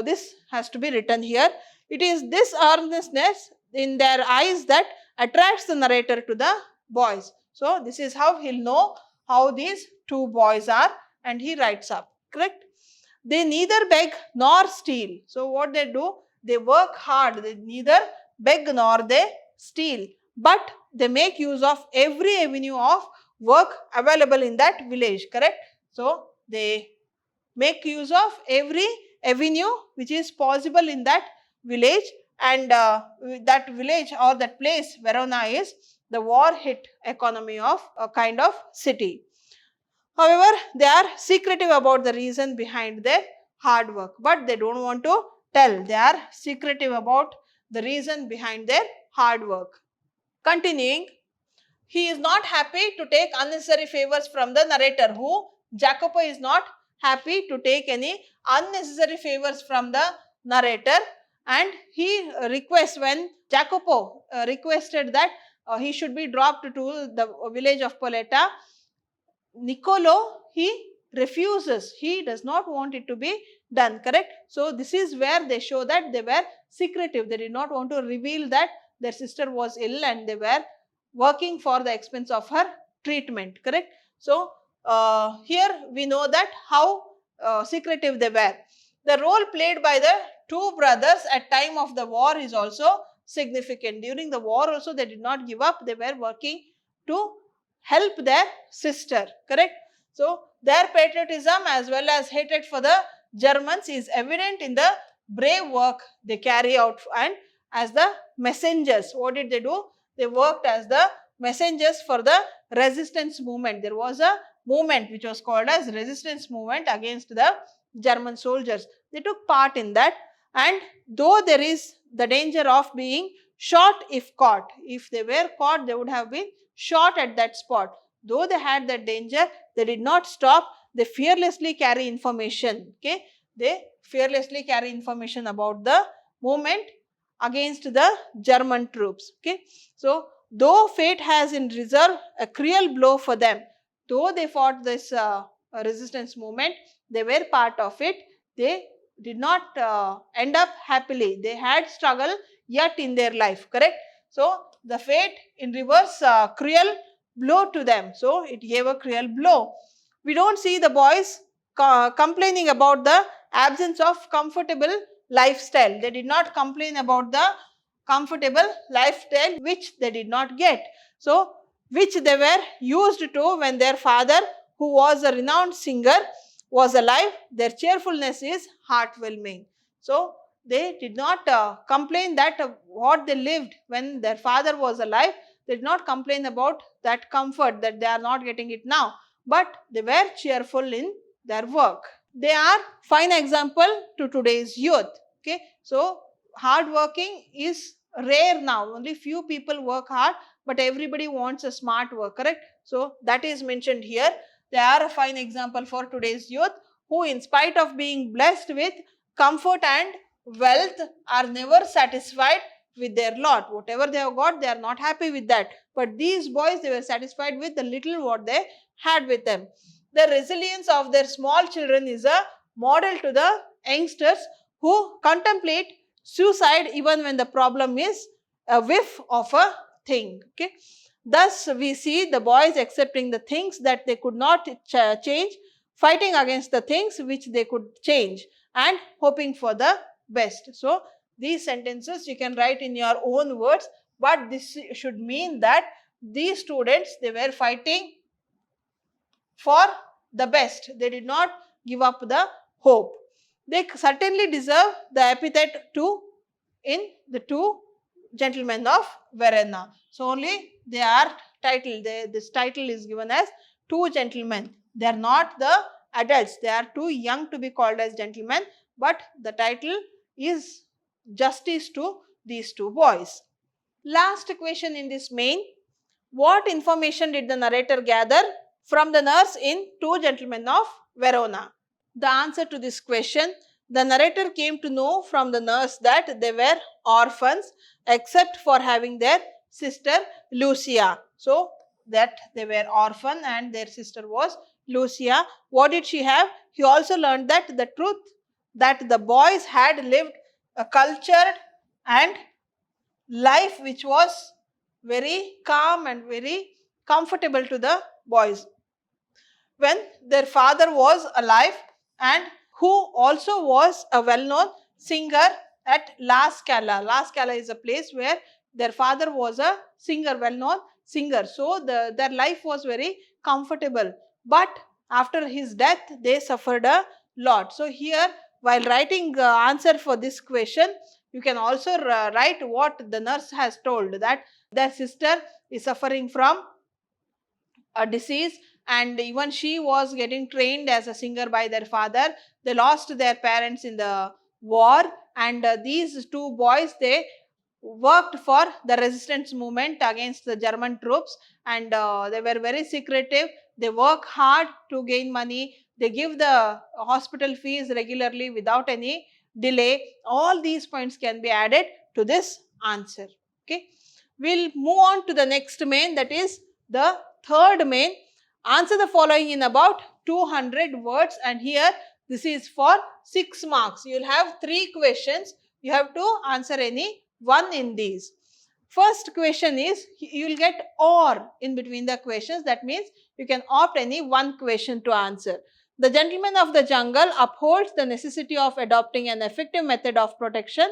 this has to be written here. It is this earnestness in their eyes that attracts the narrator to the boys. So this is how he'll know how these two boys are and he writes up, correct? They neither beg nor steal. So what they do? They work hard. They neither beg nor they steal. But they make use of every avenue of work available in that village, correct? So they make use of every avenue which is possible in that village, and that village or that place, Verona, is the war hit economy of a kind of city. However, they are secretive about the reason behind their hard work, but they don't want to tell. They are secretive about the reason behind their hard work. Continuing, he is not happy to take unnecessary favors from the narrator. Who? Jacopo is not happy to take any unnecessary favors from the narrator, and he requests, when Jacopo requested that he should be dropped to the village of Poletta, Niccolo, he refuses. He does not want it to be done, correct? So this is where they show that they were secretive. They did not want to reveal that their sister was ill and they were working for the expense of her treatment, correct? So here we know that how secretive they were. The role played by the two brothers at time of the war is also significant. During the war also they did not give up. They were working to help their sister, correct? So their patriotism as well as hatred for the Germans is evident in the brave work they carry out, and as the messengers. What did they do? They worked as the messengers for the resistance movement. There was a movement which was called as resistance movement against the German soldiers. They took part in that, and though there is the danger of being shot if caught, if they were caught they would have been shot at that spot. Though they had that danger, they did not stop. They fearlessly carry information. Okay, they fearlessly carry information about the movement against the German troops. Okay, so though fate has in reserve a cruel blow for them, though they fought this resistance movement, they were part of it. They did not end up happily. They had struggle yet in their life. Correct. So the fate in reverse cruel blow to them. So it gave a cruel blow. We don't see the boys complaining about the absence of comfortable lifestyle. They did not complain about the comfortable lifestyle which they did not get. So which they were used to when their father, who was a renowned singer, was alive. Their cheerfulness is heartwarming. So they did not complain that what they lived when their father was alive. They did not complain about that comfort that they are not getting it now, but they were cheerful in their work. They are fine example to today's youth. Okay, so hard working is rare now. Only few people work hard, but everybody wants a smart work, correct? So that is mentioned here. They are a fine example for today's youth, who in spite of being blessed with comfort and wealth are never satisfied with their lot. Whatever they have got, they are not happy with that. But these boys, they were satisfied with the little what they had with them. The resilience of their small children is a model to the youngsters who contemplate suicide even when the problem is a whiff of a thing. Okay. Thus, we see the boys accepting the things that they could not change, fighting against the things which they could change, and hoping for the best. So, these sentences you can write in your own words, but this should mean that these students, they were fighting for the best. They did not give up the hope. They certainly deserve the epithet too in the two gentlemen of Verona. So only they are titled. This title is given as two gentlemen. They are not the adults. They are too young to be called as gentlemen, but the title is justice to these two boys. Last question in this main. What information did the narrator gather from the nurse in Two Gentlemen of Verona? The answer to this question, the narrator came to know from the nurse that they were orphans except for having their sister Lucia. So that they were orphan and their sister was Lucia. What did she have? He also learned that the truth that the boys had lived a cultured and life which was very calm and very comfortable to the boys. When their father was alive and who also was a well-known singer at La Scala. La Scala is a place where their father was a singer, well-known singer. So their life was very comfortable. But after his death, they suffered a lot. So here, while writing answer for this question, you can also write what the nurse has told, that their sister is suffering from a disease, and even she was getting trained as a singer by their father. They lost their parents in the war, and these two boys, they worked for the resistance movement against the German troops, and they were very secretive. They work hard to gain money. They give the hospital fees regularly without any delay. All these points can be added to this answer. Okay, we'll move on to the next main, that is the third main. Answer the following in about 200 words, and here this is for 6 marks. You'll have 3 questions. You have to answer any one in these. First question is, you will get or in between the questions. That means you can opt any one question to answer. The gentleman of the jungle upholds the necessity of adopting an effective method of protection.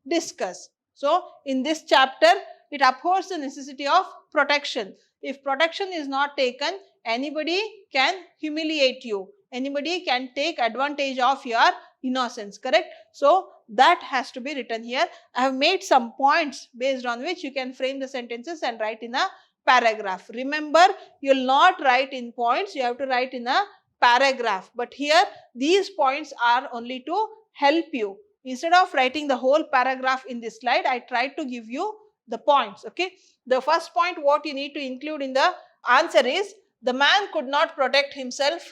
Discuss. So, in this chapter, it upholds the necessity of protection. If protection is not taken, anybody can humiliate you. Anybody can take advantage of your innocence, correct? So, that has to be written here. I have made some points based on which you can frame the sentences and write in a paragraph. Remember, you will not write in points, you have to write in a paragraph. But here, these points are only to help you. Instead of writing the whole paragraph in this slide, I tried to give you the points. Okay. The first point, what you need to include in the answer is, the man could not protect himself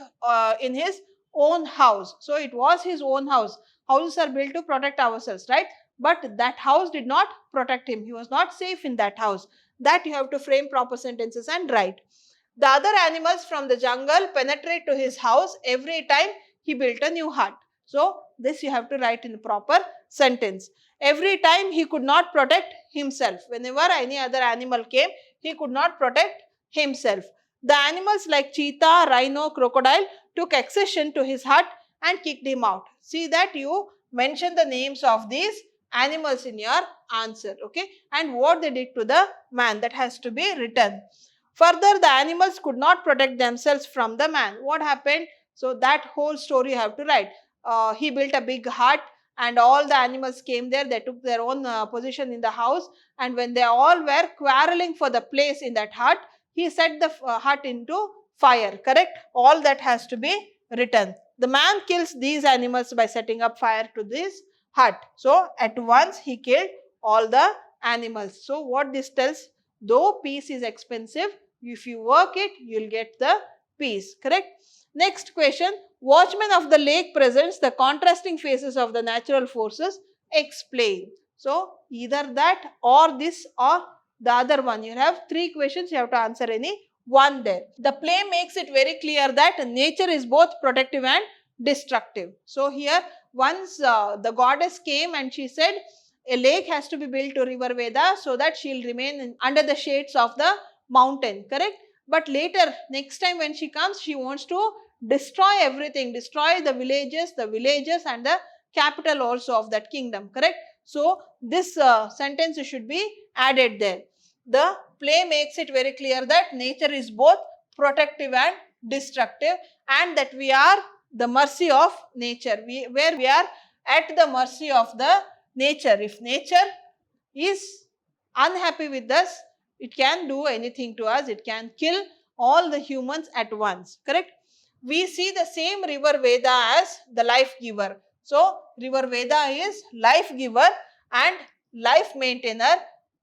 in his own house. So, it was his own house. Houses are built to protect ourselves, right? But that house did not protect him. He was not safe in that house. That you have to frame proper sentences and write. The other animals from the jungle penetrate to his house every time he built a new hut. So, this you have to write in a proper sentence. Every time he could not protect himself. Whenever any other animal came, he could not protect himself. The animals like cheetah, rhino, crocodile took accession to his hut and kicked him out. See that you mention the names of these animals in your answer, okay, and what they did to the man, that has to be written. Further, the animals could not protect themselves from the man. What happened? So, that whole story you have to write. He built a big hut and all the animals came there. They took their own position in the house, and when they all were quarreling for the place in that hut, he set the hut into fire, correct? All that has to be written. The man kills these animals by setting up fire to this hut. So, at once he killed all the animals. So, what this tells, though peace is expensive, if you work it, you will get the peace, correct? Next question, watchman of the lake presents the contrasting phases of the natural forces. Explain. So, either that or this or the other one. You have 3 questions, you have to answer any one there. The play makes it very clear that nature is both protective and destructive. So, here once the goddess came and she said a lake has to be built to river Veda so that she will remain under the shades of the mountain, correct? But later, next time when she comes, she wants to destroy everything, destroy the villages and the capital also of that kingdom, correct? So, this sentence should be added there. The play makes it very clear that nature is both protective and destructive, and that we are the mercy of nature, where we are at the mercy of the nature. If nature is unhappy with us, it can do anything to us. It can kill all the humans at once, correct? We see the same river Veda as the life giver. So, river Veda is life giver and life maintainer,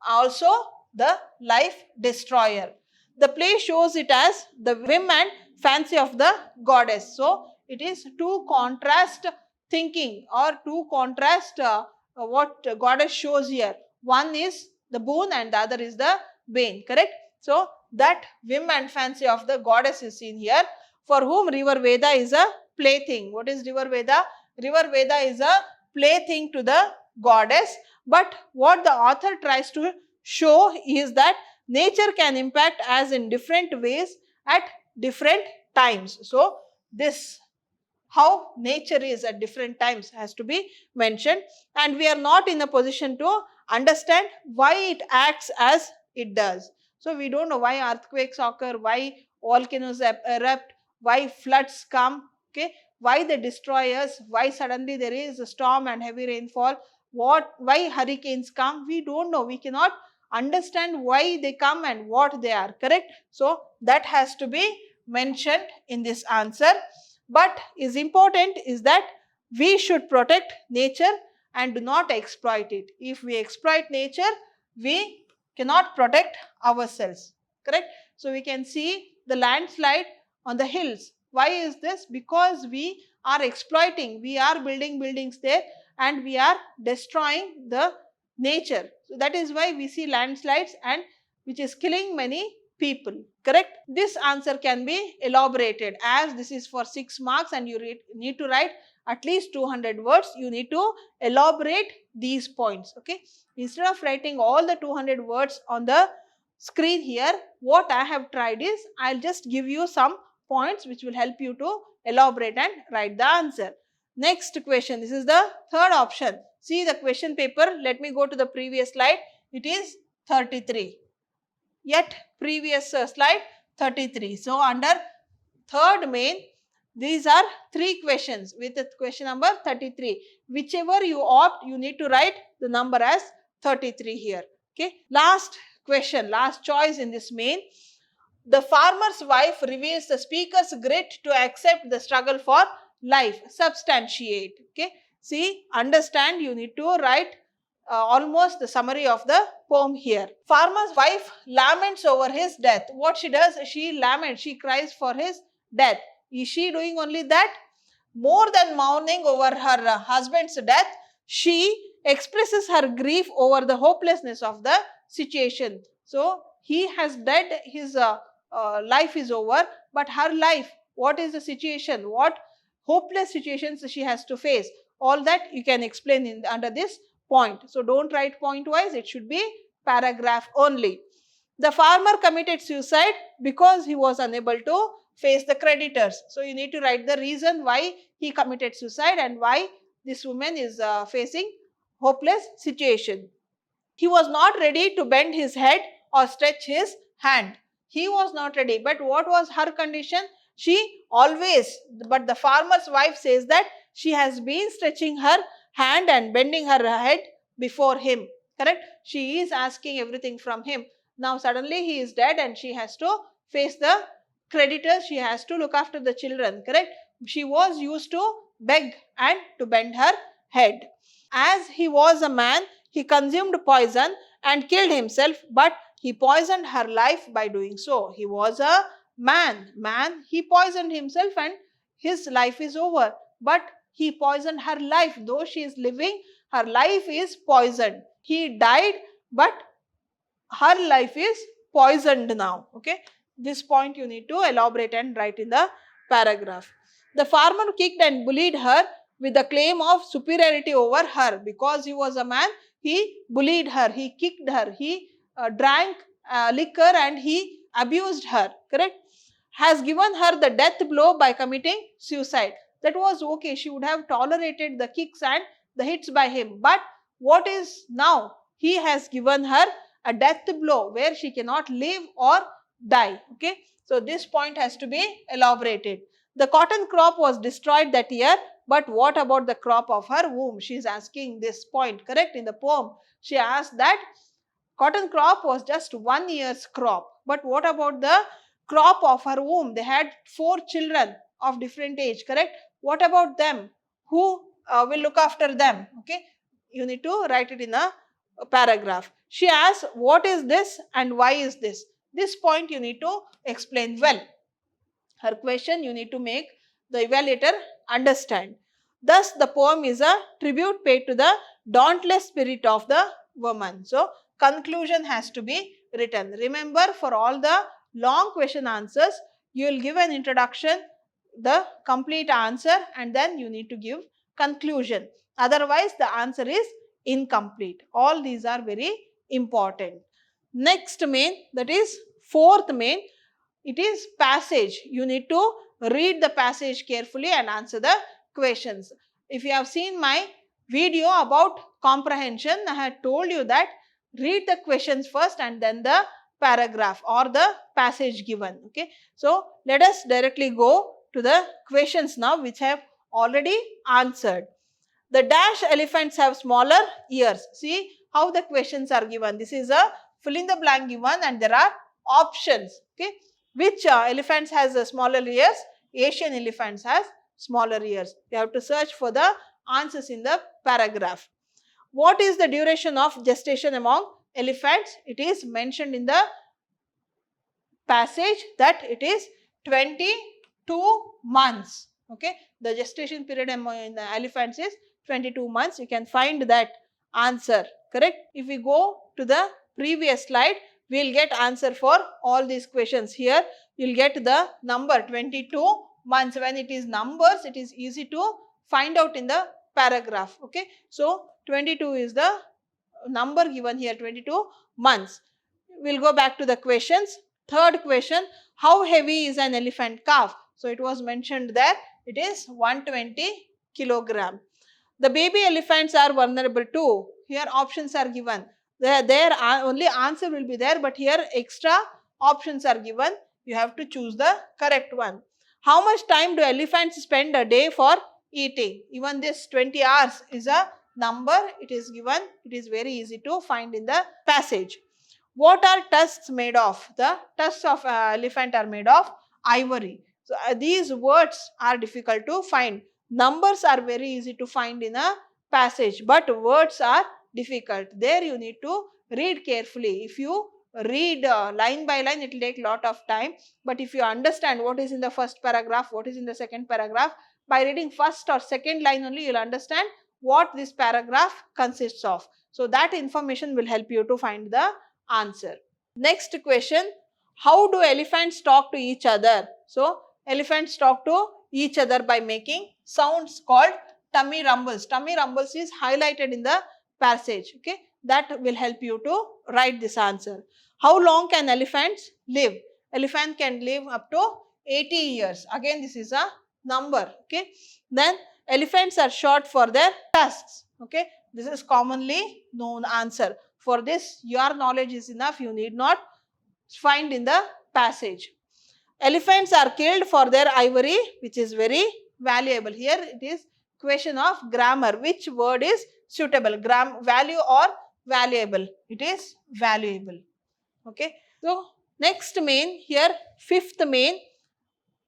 also the life destroyer. The play shows it as the whim and fancy of the goddess. So, it is two contrast thinking or two contrast what goddess shows here. One is the boon and the other is the bane, correct? So, that whim and fancy of the goddess is seen here, for whom river Veda is a plaything. What is river Veda? River Veda is a plaything to the goddess. But what the author tries to show is that nature can impact us in different ways at different times. So, this how nature is at different times has to be mentioned, and we are not in a position to understand why it acts as it does. So, we don't know why earthquakes occur, why volcanoes erupt, why floods come, okay, why they destroy us, why suddenly there is a storm and heavy rainfall, why hurricanes come. We don't know, we cannot understand why they come and what they are, correct? So that has to be mentioned in this answer. But is important is that we should protect nature and do not exploit it. If we exploit nature, we cannot protect ourselves, correct? So we can see the landslide on the hills. Why is this? Because we are exploiting, we are building buildings there and we are destroying the nature. So that is why we see landslides and which is killing many people, correct? This answer can be elaborated, as this is for 6 marks and you need to write at least 200 words. You need to elaborate these points, okay? Instead of writing all the 200 words on the screen here, what I have tried is I'll just give you some points which will help you to elaborate and write the answer. Next question, this is the third option. See the question paper. Let me go to the previous slide. It is 33. Yet previous slide 33. So under third main, these are 3 questions with the question number 33. Whichever you opt, you need to write the number as 33 here. Okay. Last question, last choice in this main. The farmer's wife reveals the speaker's grit to accept the struggle for life. Substantiate. Okay. See, understand, you need to write almost the summary of the poem here. Farmer's wife laments over his death. What she does, she laments, she cries for his death. Is she doing only that? More than mourning over her husband's death, she expresses her grief over the hopelessness of the situation. So, he has died, his life is over, but her life, what is the situation? What hopeless situations she has to face? All that you can explain under this point. So, don't write point wise, it should be paragraph only. The farmer committed suicide because he was unable to face the creditors. So, you need to write the reason why he committed suicide and why this woman is facing hopeless situation. He was not ready to bend his head or stretch his hand. He was not ready. But what was her condition? She always, but the farmer's wife says that she has been stretching her hand and bending her head before him, correct? She is asking everything from him. Now suddenly he is dead and she has to face the creditors, she has to look after the children, correct? She was used to beg and to bend her head. As he was a man, he consumed poison and killed himself, but he poisoned her life by doing so. He was a man, he poisoned himself and his life is over. But he poisoned her life. Though she is living, her life is poisoned. He died, but her life is poisoned now. Okay. This point you need to elaborate and write in the paragraph. The farmer kicked and bullied her with the claim of superiority over her. Because he was a man, he bullied her, he kicked her, he drank liquor and he abused her, correct? Has given her the death blow by committing suicide. That was okay, she would have tolerated the kicks and the hits by him. But what is now? He has given her a death blow where she cannot live or die. Okay. So this point has to be elaborated. The cotton crop was destroyed that year, but what about the crop of her womb? She is asking this point, correct? In the poem, she asked that cotton crop was just 1 year's crop, but what about the crop of her womb? They had 4 children of different age, correct? What about them? Who will look after them? Okay, you need to write it in a paragraph. She asks, what is this and why is this? This point you need to explain well. Her question you need to make the evaluator understand. Thus, the poem is a tribute paid to the dauntless spirit of the woman. So, conclusion has to be written. Remember, for all the long question answers, you will give an introduction, the complete answer, and then you need to give conclusion. Otherwise, the answer is incomplete. All these are very important. Next main, that is fourth main, it is passage. You need to read the passage carefully and answer the questions. If you have seen my video about comprehension, I had told you that read the questions first and then the paragraph or the passage given. Okay. So, let us directly go to the questions now which I have already answered. The dash elephants have smaller ears. See how the questions are given. This is a fill in the blank given, and there are options. Okay, which elephants has smaller ears? Asian elephants has smaller ears. You have to search for the answers in the paragraph. What is the duration of gestation among elephants? It is mentioned in the passage that it is 22 months. Okay, the gestation period in the elephants is 22 months. You can find that answer, correct? If we go to the previous slide, we will get answer for all these questions. Here you will get the number 22 months. When it is numbers, it is easy to find out in the paragraph. Okay, so 22 is the number given here, 22 months. We will go back to the questions. Third question, how heavy is an elephant calf? So it was mentioned there, it is 120 kilogram. The baby elephants are vulnerable too. Here options are given. There only answer will be there, but here extra options are given. You have to choose the correct one. How much time do elephants spend a day for eating? Even this 20 hours is a number. It is given. It is very easy to find in the passage. What are tusks made of? The tusks of elephant are made of ivory. So these words are difficult to find. Numbers are very easy to find in a passage, but words are difficult. There you need to read carefully. If you read line by line, it will take lot of time. But if you understand what is in the first paragraph, what is in the second paragraph, by reading first or second line only, you will understand what this paragraph consists of. So that information will help you to find the answer. Next question, how do elephants talk to each other? So elephants talk to each other by making sounds called tummy rumbles. Tummy rumbles is highlighted in the passage. Okay, that will help you to write this answer. How long can elephants live? Elephant can live up to 80 years. Again, this is a number. Okay, then elephants are short for their tusks. Okay, this is commonly known answer. For this, your knowledge is enough. You need not find in the passage. Elephants are killed for their ivory, which is very valuable. Here it is question of grammar. Which word is suitable? Value or valuable? It is valuable. Okay. So next main, here fifth main,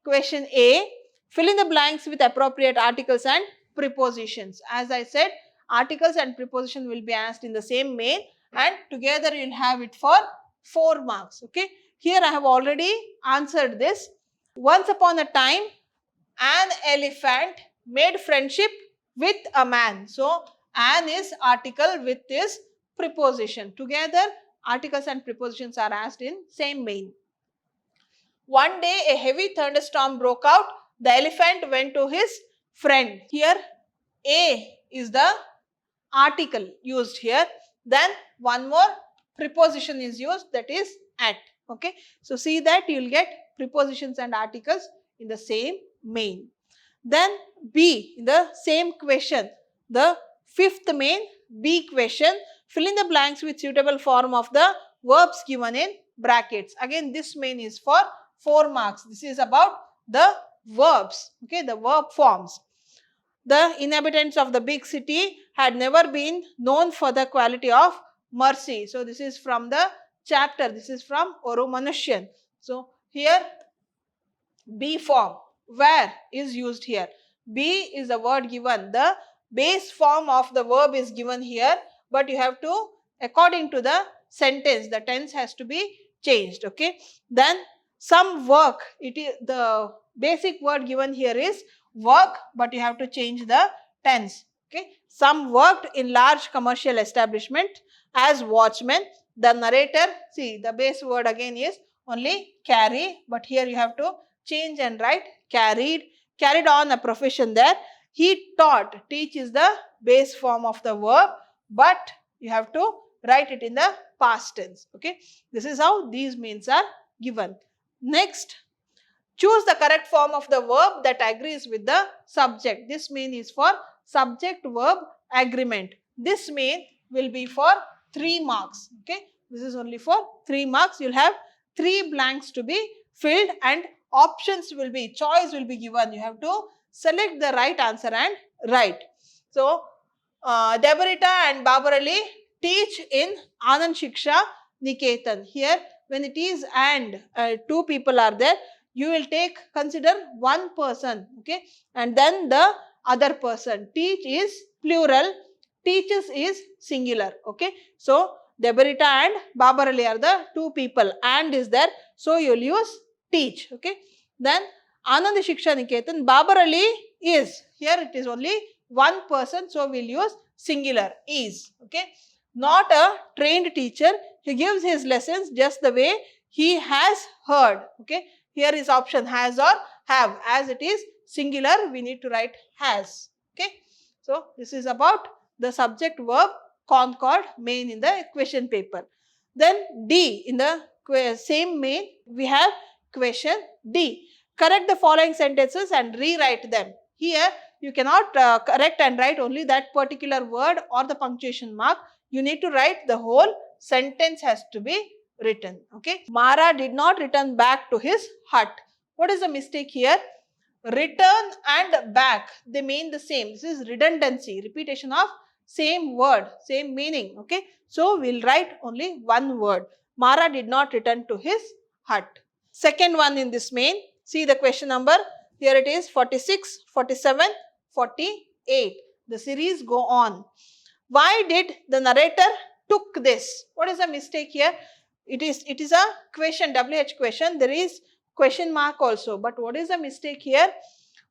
question A. Fill in the blanks with appropriate articles and prepositions. As I said, articles and preposition will be asked in the same main, and together you will have it for 4 marks. Okay. Here I have already answered this. Once upon a time, an elephant made friendship with a man. So an is article with this preposition. Together articles and prepositions are asked in same main. One day a heavy thunderstorm broke out. The elephant went to his friend. Here A is the article used here. Then one more preposition is used, that is at. Okay. So see that you will get prepositions and articles in the same main. Then B, in the same question, the fifth main, B question, fill in the blanks with suitable form of the verbs given in brackets. Again, this main is for 4 marks. This is about the verbs, okay, the verb forms. The inhabitants of the big city had never been known for the quality of mercy. So this is from the chapter, this is from Oru Manusyan. So here B form, where is used here. B is the word given. The base form of the verb is given here, but you have to, according to the sentence, the tense has to be changed. Okay. Then some work, it is the basic word given here is work, but you have to change the tense. Okay. Some worked in large commercial establishment as watchmen. The narrator, see the base word again is only carry, but here you have to change and write carried on a profession there. He taught, teach is the base form of the verb, but you have to write it in the past tense. Okay. This is how these means are given. Next, choose the correct form of the verb that agrees with the subject. This mean is for subject verb agreement. This mean will be for 3 marks. Okay. This is only for 3 marks. You will have 3 blanks to be filled and options will be, choice will be given. You have to select the right answer and write. So, Deborita and Babar Ali teach in Anand Shiksha Niketan. Here, when it is and two people are there, you will consider one person, okay, and then the other person. Teach is plural, teaches is singular, okay. So, Debarita and Babarali are the two people, and is there, so you will use teach, okay. Then Anand Shiksha Niketan, Babarali is, here it is only one person, so we will use singular, is, okay. Not a trained teacher, he gives his lessons just the way he has heard, okay. Here is option has or have, as it is singular, we need to write has, okay. So, this is about the subject verb concord main in the question paper. Then D, in the same main, we have question D. Correct the following sentences and rewrite them. Here, you cannot correct and write only that particular word or the punctuation mark. You need to write the whole sentence has to be written, okay. Mara did not return back to his hut. What is the mistake here? Return and back, they mean the same. This is redundancy, repetition of same word, same meaning, okay. So, we will write only one word. Mara did not return to his hut. Second one in this main, see the question number, here it is 46, 47, 48. The series go on. Why did the narrator took this? What is the mistake here? It is a question, WH question, there is question mark also. But what is the mistake here?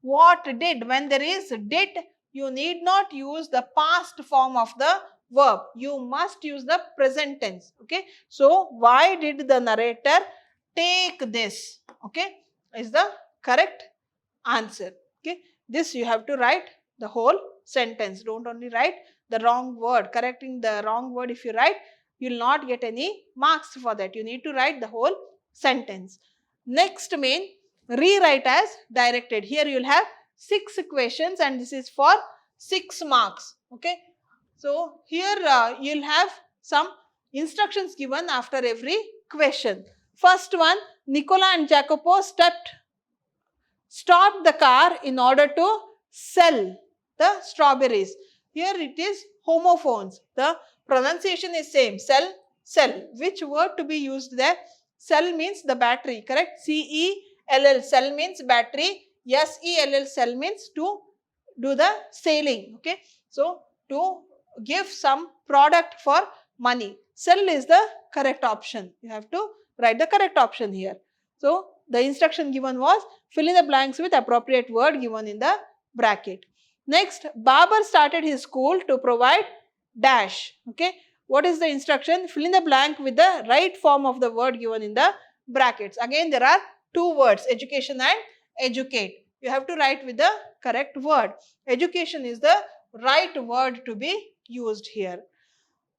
What did, when there is did, you need not use the past form of the verb. You must use the present tense, okay. So, why did the narrator take this, okay, is the correct answer, okay. This you have to write the whole sentence. Don't only write the wrong word. Correcting the wrong word if you write, you will not get any marks for that. You need to write the whole sentence. Next main, rewrite as directed. Here you will have 6 questions and this is for 6 marks, okay. So, here you will have some instructions given after every question. First one, Nicola and Jacopo stopped the car in order to sell the strawberries. Here it is homophones. The pronunciation is same. Sell, sell. Which word to be used there? Cell means the battery, correct? C-E-L-L, cell means battery. S-E-L-L, cell means to do the selling, okay. So, to give some product for money. Sell is the correct option. You have to write the correct option here. So, the instruction given was fill in the blanks with appropriate word given in the bracket. Next, Babar started his school to provide dash, okay. What is the instruction? Fill in the blank with the right form of the word given in the brackets. Again, there are two words, education and educate. You have to write with the correct word. Education is the right word to be used here.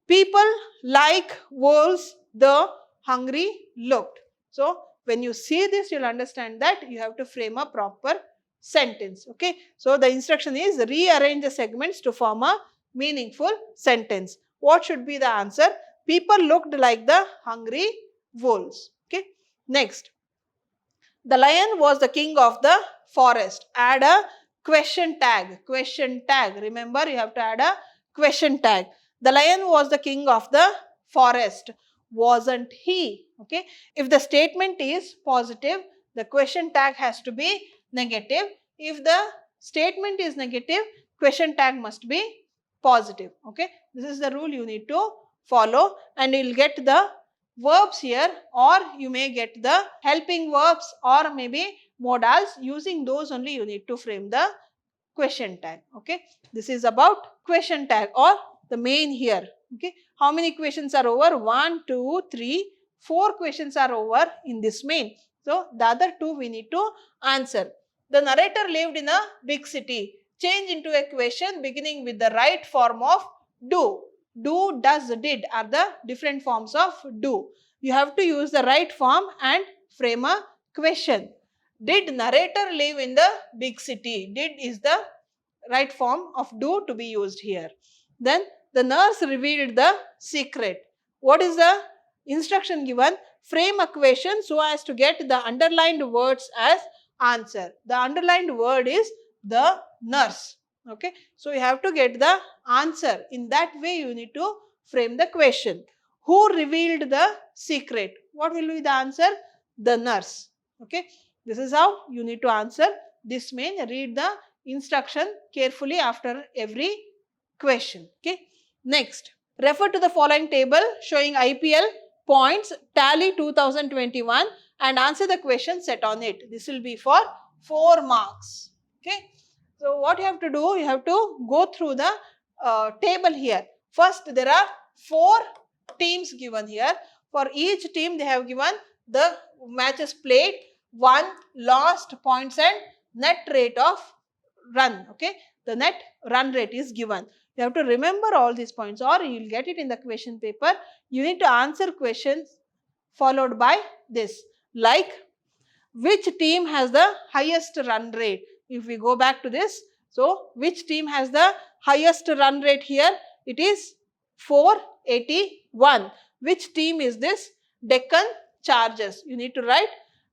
People like wolves, the hungry looked. So, when you see this, you will understand that you have to frame a proper sentence, okay. So, the instruction is rearrange the segments to form a meaningful sentence. What should be the answer? People looked like the hungry wolves, okay. Next, the lion was the king of the forest. Add a question tag, remember you have to add a question tag. The lion was the king of the forest, wasn't he, okay. If the statement is positive, the question tag has to be negative. If the statement is negative, question tag must be positive, okay. This is the rule you need to follow and you will get the verbs here, or you may get the helping verbs or maybe modals. Using those only you need to frame the question tag, okay. This is about question tag or the main here, okay. How many questions are over? 1, 2, 3, 4 questions are over in this main. So, the other 2 we need to answer. The narrator lived in a big city. Change into a question beginning with the right form of do. Do, does, did are the different forms of do. You have to use the right form and frame a question. Did narrator live in the big city? Did is the right form of do to be used here. Then the nurse revealed the secret. What is the instruction given? Frame a question so as to get the underlined words as answer. The underlined word is the nurse, okay. So, you have to get the answer. In that way, you need to frame the question. Who revealed the secret? What will be the answer? The nurse. Okay. This is how you need to answer this main. Read the instruction carefully after every question. Okay. Next, refer to the following table showing IPL points tally 2021 and answer the question set on it. This will be for 4 marks. Okay. So what you have to do, you have to go through the table here. First, there are 4 teams given here. For each team, they have given the matches played, won, lost, points and net rate of run. Okay, the net run rate is given. You have to remember all these points or you will get it in the question paper. You need to answer questions followed by this, like which team has the highest run rate. If we go back to this, so which team has the highest run rate here? It is 481. Which team is this? Deccan Chargers. You need to write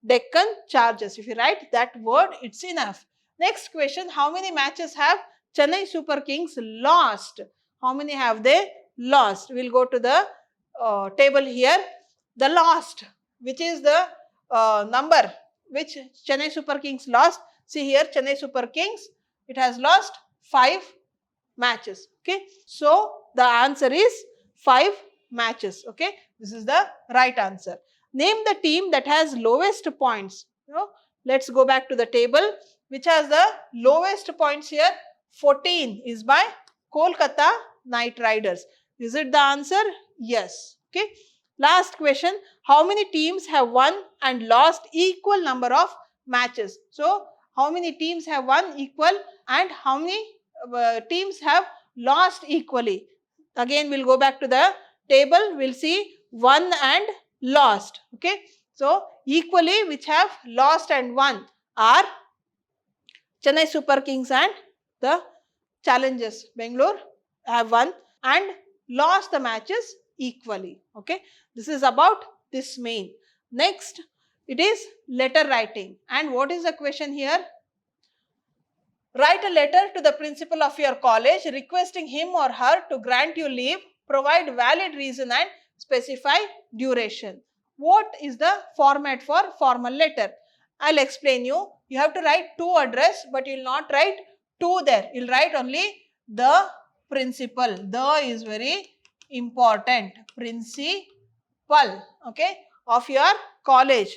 Deccan Chargers. If you write that word, it's enough. Next question, how many matches have Chennai Super Kings lost? How many have they lost? We'll go to the table here. The lost, which is the number which Chennai Super Kings lost. See here, Chennai Super Kings, it has lost 5 matches. Okay, so the answer is 5 matches. Okay, this is the right answer. Name the team that has lowest points. Let's go back to the table. Which has the lowest points here? 14 is by Kolkata Knight Riders. Is it the answer? Yes. Okay. Last question. How many teams have won and lost equal number of matches? So, how many teams have won equal and how many teams have lost equally? Again, we'll go back to the table. We'll see won and lost. Okay. So, equally which have lost and won are Chennai Super Kings and the Challengers Bengaluru have won and lost the matches equally. Okay. This is about this main. Next, it is letter writing. And what is the question here? Write a letter to the principal of your college requesting him or her to grant you leave, provide valid reason and specify duration. What is the format for formal letter? I'll explain you. You have to write to address, but you will not write to there. You will write only the principal. The is very important. Principal, okay, of your college.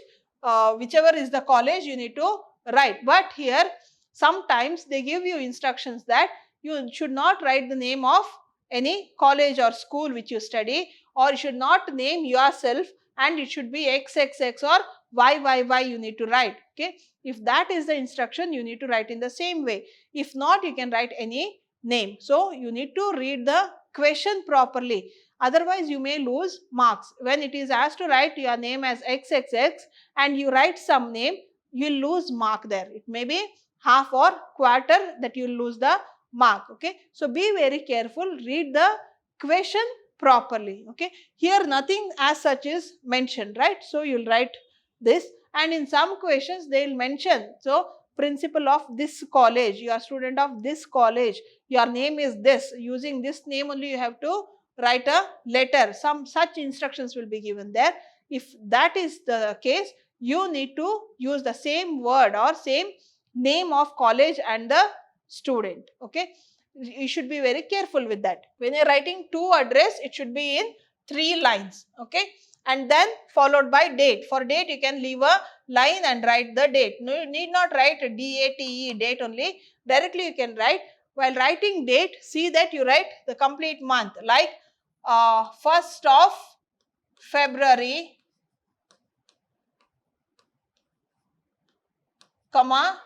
Whichever is the college, you need to write. But here, sometimes they give you instructions that you should not write the name of any college or school which you study, or you should not name yourself, and it should be XXX or YYY you need to write. Okay. If that is the instruction, you need to write in the same way. If not, you can write any name. So, you need to read the question properly. Otherwise, you may lose marks. When it is asked to write your name as XXX and you write some name, you will lose mark there. It may be half or quarter that you will lose the mark. Okay. So, be very careful. Read the question properly. Okay. Here, nothing as such is mentioned, right? So, you will write this, and in some questions they will mention, so principal of this college, you are student of this college, your name is this, using this name only you have to write a letter. Some such instructions will be given there. If that is the case, you need to use the same word or same name of college and the student. Okay, you should be very careful with that. When you are writing to address, it should be in 3 lines. Okay. And then followed by date. For date, you can leave a line and write the date. No, you need not write DATE, date only. Directly you can write. While writing date, see that you write the complete month, like 1st of February, comma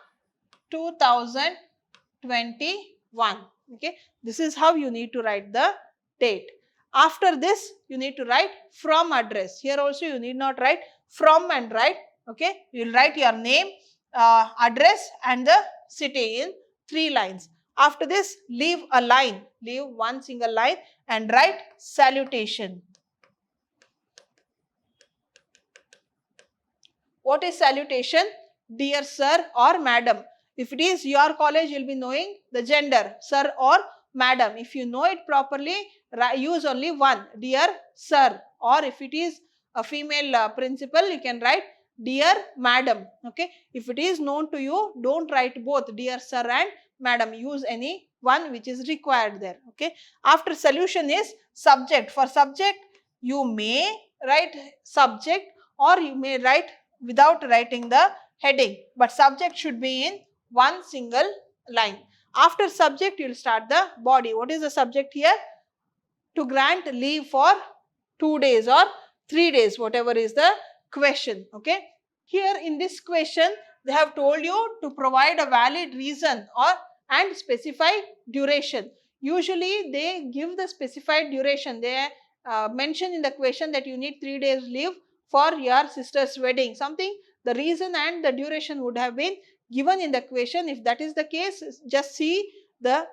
2021. Okay, this is how you need to write the date. After this, you need to write from address. Here also you need not write from and write. Okay, you will write your name, address and the city in 3 lines. After this, leave a line, leave one single line and write salutation. What is salutation? Dear sir or madam. If it is your college, you will be knowing the gender, sir or madam. If you know it properly, use only one, dear sir, or if it is a female principal, you can write dear madam. Okay, if it is known to you, don't write both dear sir and madam, use any one which is required there. Okay, after solution is subject. For subject, you may write subject or you may write without writing the heading, but subject should be in one single line. After subject, you will start the body. What is the subject here? To grant leave for 2 days or 3 days, whatever is the question. Okay, here in this question, they have told you to provide a valid reason or and specify duration. Usually, they give the specified duration. They mention in the question that you need 3 days leave for your sister's wedding. Something, the reason and the duration would have been given in the question. If that is the case, just see the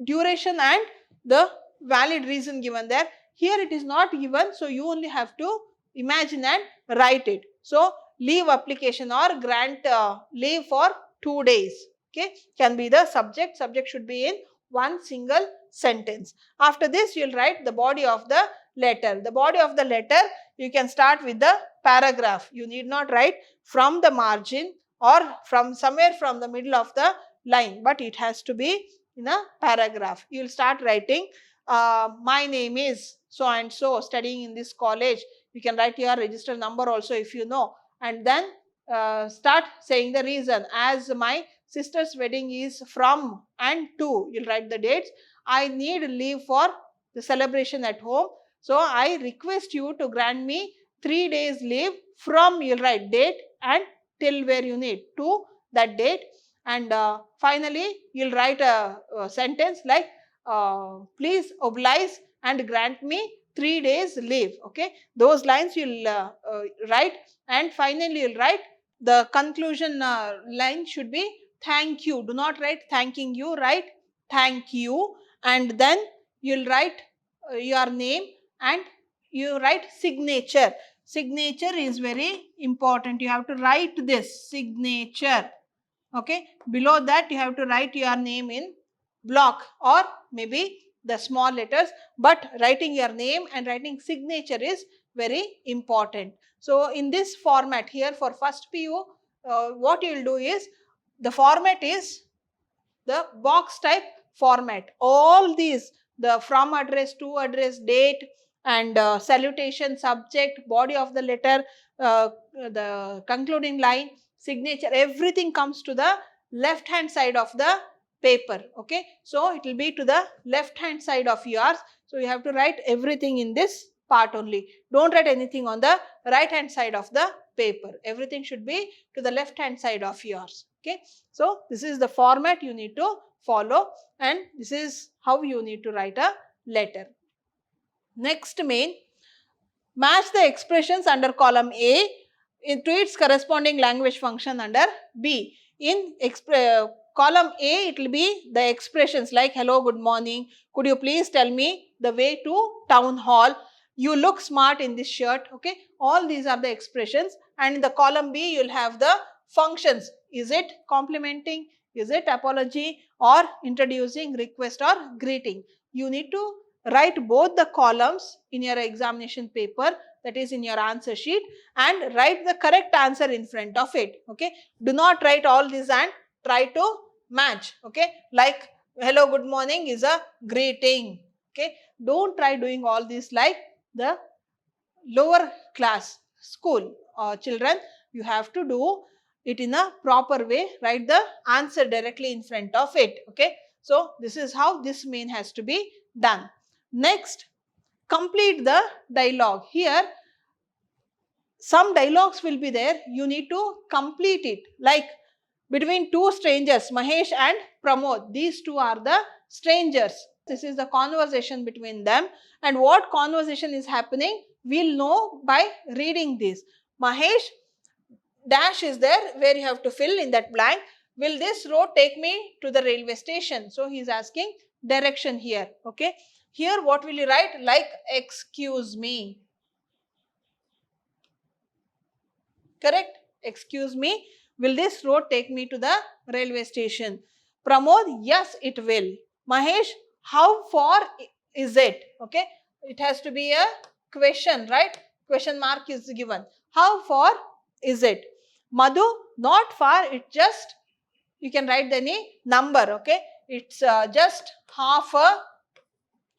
duration and the valid reason given there. Here it is not given, so you only have to imagine and write it. So, leave application or grant leave for 2 days. Okay, can be the subject. Subject should be in one single sentence. After this, you will write the body of the letter. The body of the letter, you can start with the paragraph. You need not write from the margin or from somewhere from the middle of the line, but it has to be in a paragraph. You will start writing, my name is so and so, studying in this college. You can write your register number also if you know, and then start saying the reason. As my sister's wedding is from and to, you will write the dates. I need leave for the celebration at home, so I request you to grant me 3 days leave from, you will write date and till where you need to that date. And finally, you will write a sentence like, please oblige and grant me 3 days leave. Okay, those lines you will write, and finally you will write the conclusion line should be thank you. Do not write thanking you, write thank you, and then you will write your name and you write signature. Signature is very important. You have to write this signature. Okay, below that you have to write your name in block or maybe the small letters, but writing your name and writing signature is very important. So, in this format here for first PU, what you will do is, the format is the box type format. All these, the from address, to address, date and salutation, subject, body of the letter, the concluding line, signature, everything comes to the left hand side of the paper. Okay, so it will be to the left hand side of yours. So, you have to write everything in this part only. Don't write anything on the right hand side of the paper. Everything should be to the left hand side of yours. Okay, so this is the format you need to follow, and this is how you need to write a letter. Next main, match the expressions under column A to its corresponding language function under B. In column A, it will be the expressions like hello, good morning, could you please tell me the way to town hall, you look smart in this shirt. Okay, all these are the expressions, and in the column B, you will have the functions. Is it complimenting? Is it apology or introducing, request or greeting? You need to write both the columns in your examination paper, that is in your answer sheet, and write the correct answer in front of it. Okay, do not write all this and try to match. Okay, like hello, good morning is a greeting. Okay, don't try doing all this like the lower class school children. You have to do it in a proper way, write the answer directly in front of it. Okay, so this is how this main has to be done. Next, complete the dialogue. Here some dialogues will be there, you need to complete it, like between two strangers, Mahesh and Pramod. These two are the strangers. This is the conversation between them, and what conversation is happening we'll know by reading this. Mahesh dash is there where you have to fill in that blank. Will this road take me to the railway station? So he is asking direction here. Okay, here what will you write? Like excuse me. Correct? Excuse me, will this road take me to the railway station? Pramod, yes it will. Mahesh, how far is it? Okay, it has to be a question, right? Question mark is given. How far is it? Madhu, not far, it just, you can write any number, okay? It's just half a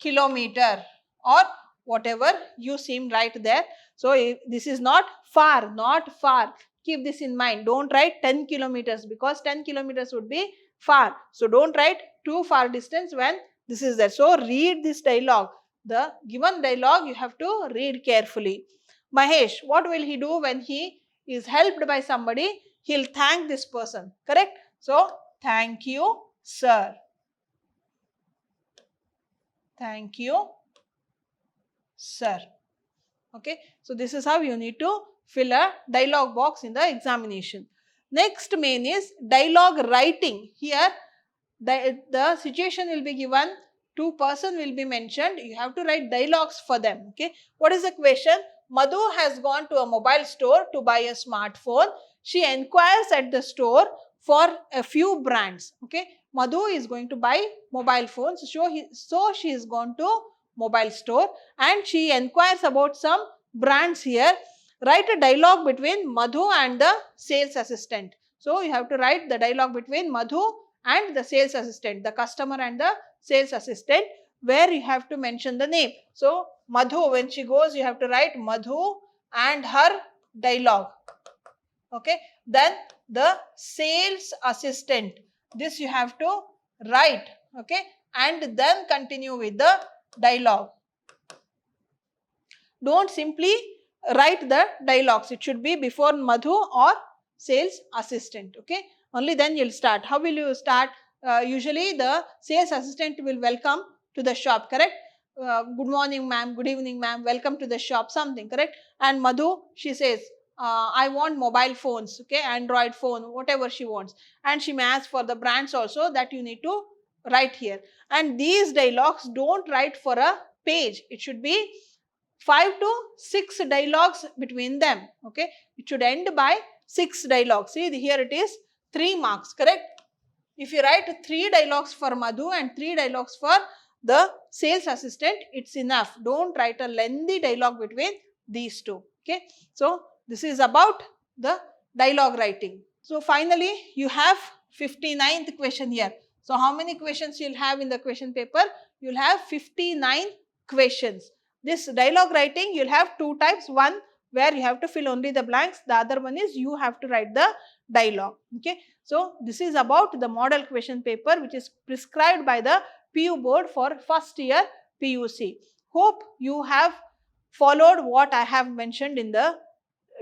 kilometer or whatever you seem right there. So this is not far, not far. Keep this in mind. Don't write 10 kilometers because 10 kilometers would be far. So don't write too far distance when this is there. So read this dialogue. The given dialogue you have to read carefully. Mahesh, what will he do when he is helped by somebody? He'll thank this person, correct? So thank you, sir. Thank you, sir. Okay, so this is how you need to fill a dialogue box in the examination. Next main is dialogue writing. Here the situation will be given, two person will be mentioned, you have to write dialogues for them. Okay, what is the question? Madhu has gone to a mobile store to buy a smartphone. She enquires at the store for a few brands. Okay, Madhu is going to buy mobile phones, so she is gone to mobile store and she enquires about some brands here. Write a dialogue between Madhu and the sales assistant. So you have to write the dialogue between Madhu and the sales assistant, the customer and the sales assistant, where you have to mention the name. So Madhu, when she goes, you have to write Madhu and her dialogue. Okay, then the sales assistant, this you have to write. Okay, and then continue with the dialogue. Don't simply write the dialogues, it should be before Madhu or sales assistant. Okay, only then you'll start. How will you start? Usually the sales assistant will welcome to the shop, correct? Good morning ma'am, good evening ma'am, welcome to the shop, something, correct? And Madhu, she says, I want mobile phones, okay, Android phone, whatever she wants, and she may ask for the brands also, that you need to write here. And these dialogues don't write for a page, it should be 5 to 6 dialogues between them. Okay, it should end by 6 dialogues. See, here it is 3 marks, correct? If you write 3 dialogues for Madhu and 3 dialogues for the sales assistant, it's enough. Don't write a lengthy dialogue between these two. Okay, so this is about the dialogue writing. So finally you have 59th question here. So how many questions you'll have in the question paper? You'll have 59 questions. This dialogue writing, you'll have 2 types. One where you have to fill only the blanks. The other one is you have to write the dialogue. Okay, so this is about the model question paper which is prescribed by the PU board for first year PUC. Hope you have followed what I have mentioned in the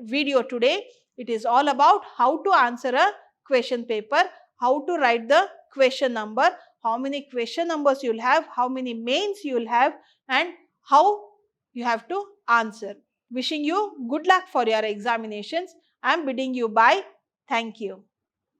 video today. It is all about how to answer a question paper, how to write the question number, how many question numbers you will have, how many mains you will have, and how you have to answer. Wishing you good luck for your examinations. I am bidding you bye. Thank you.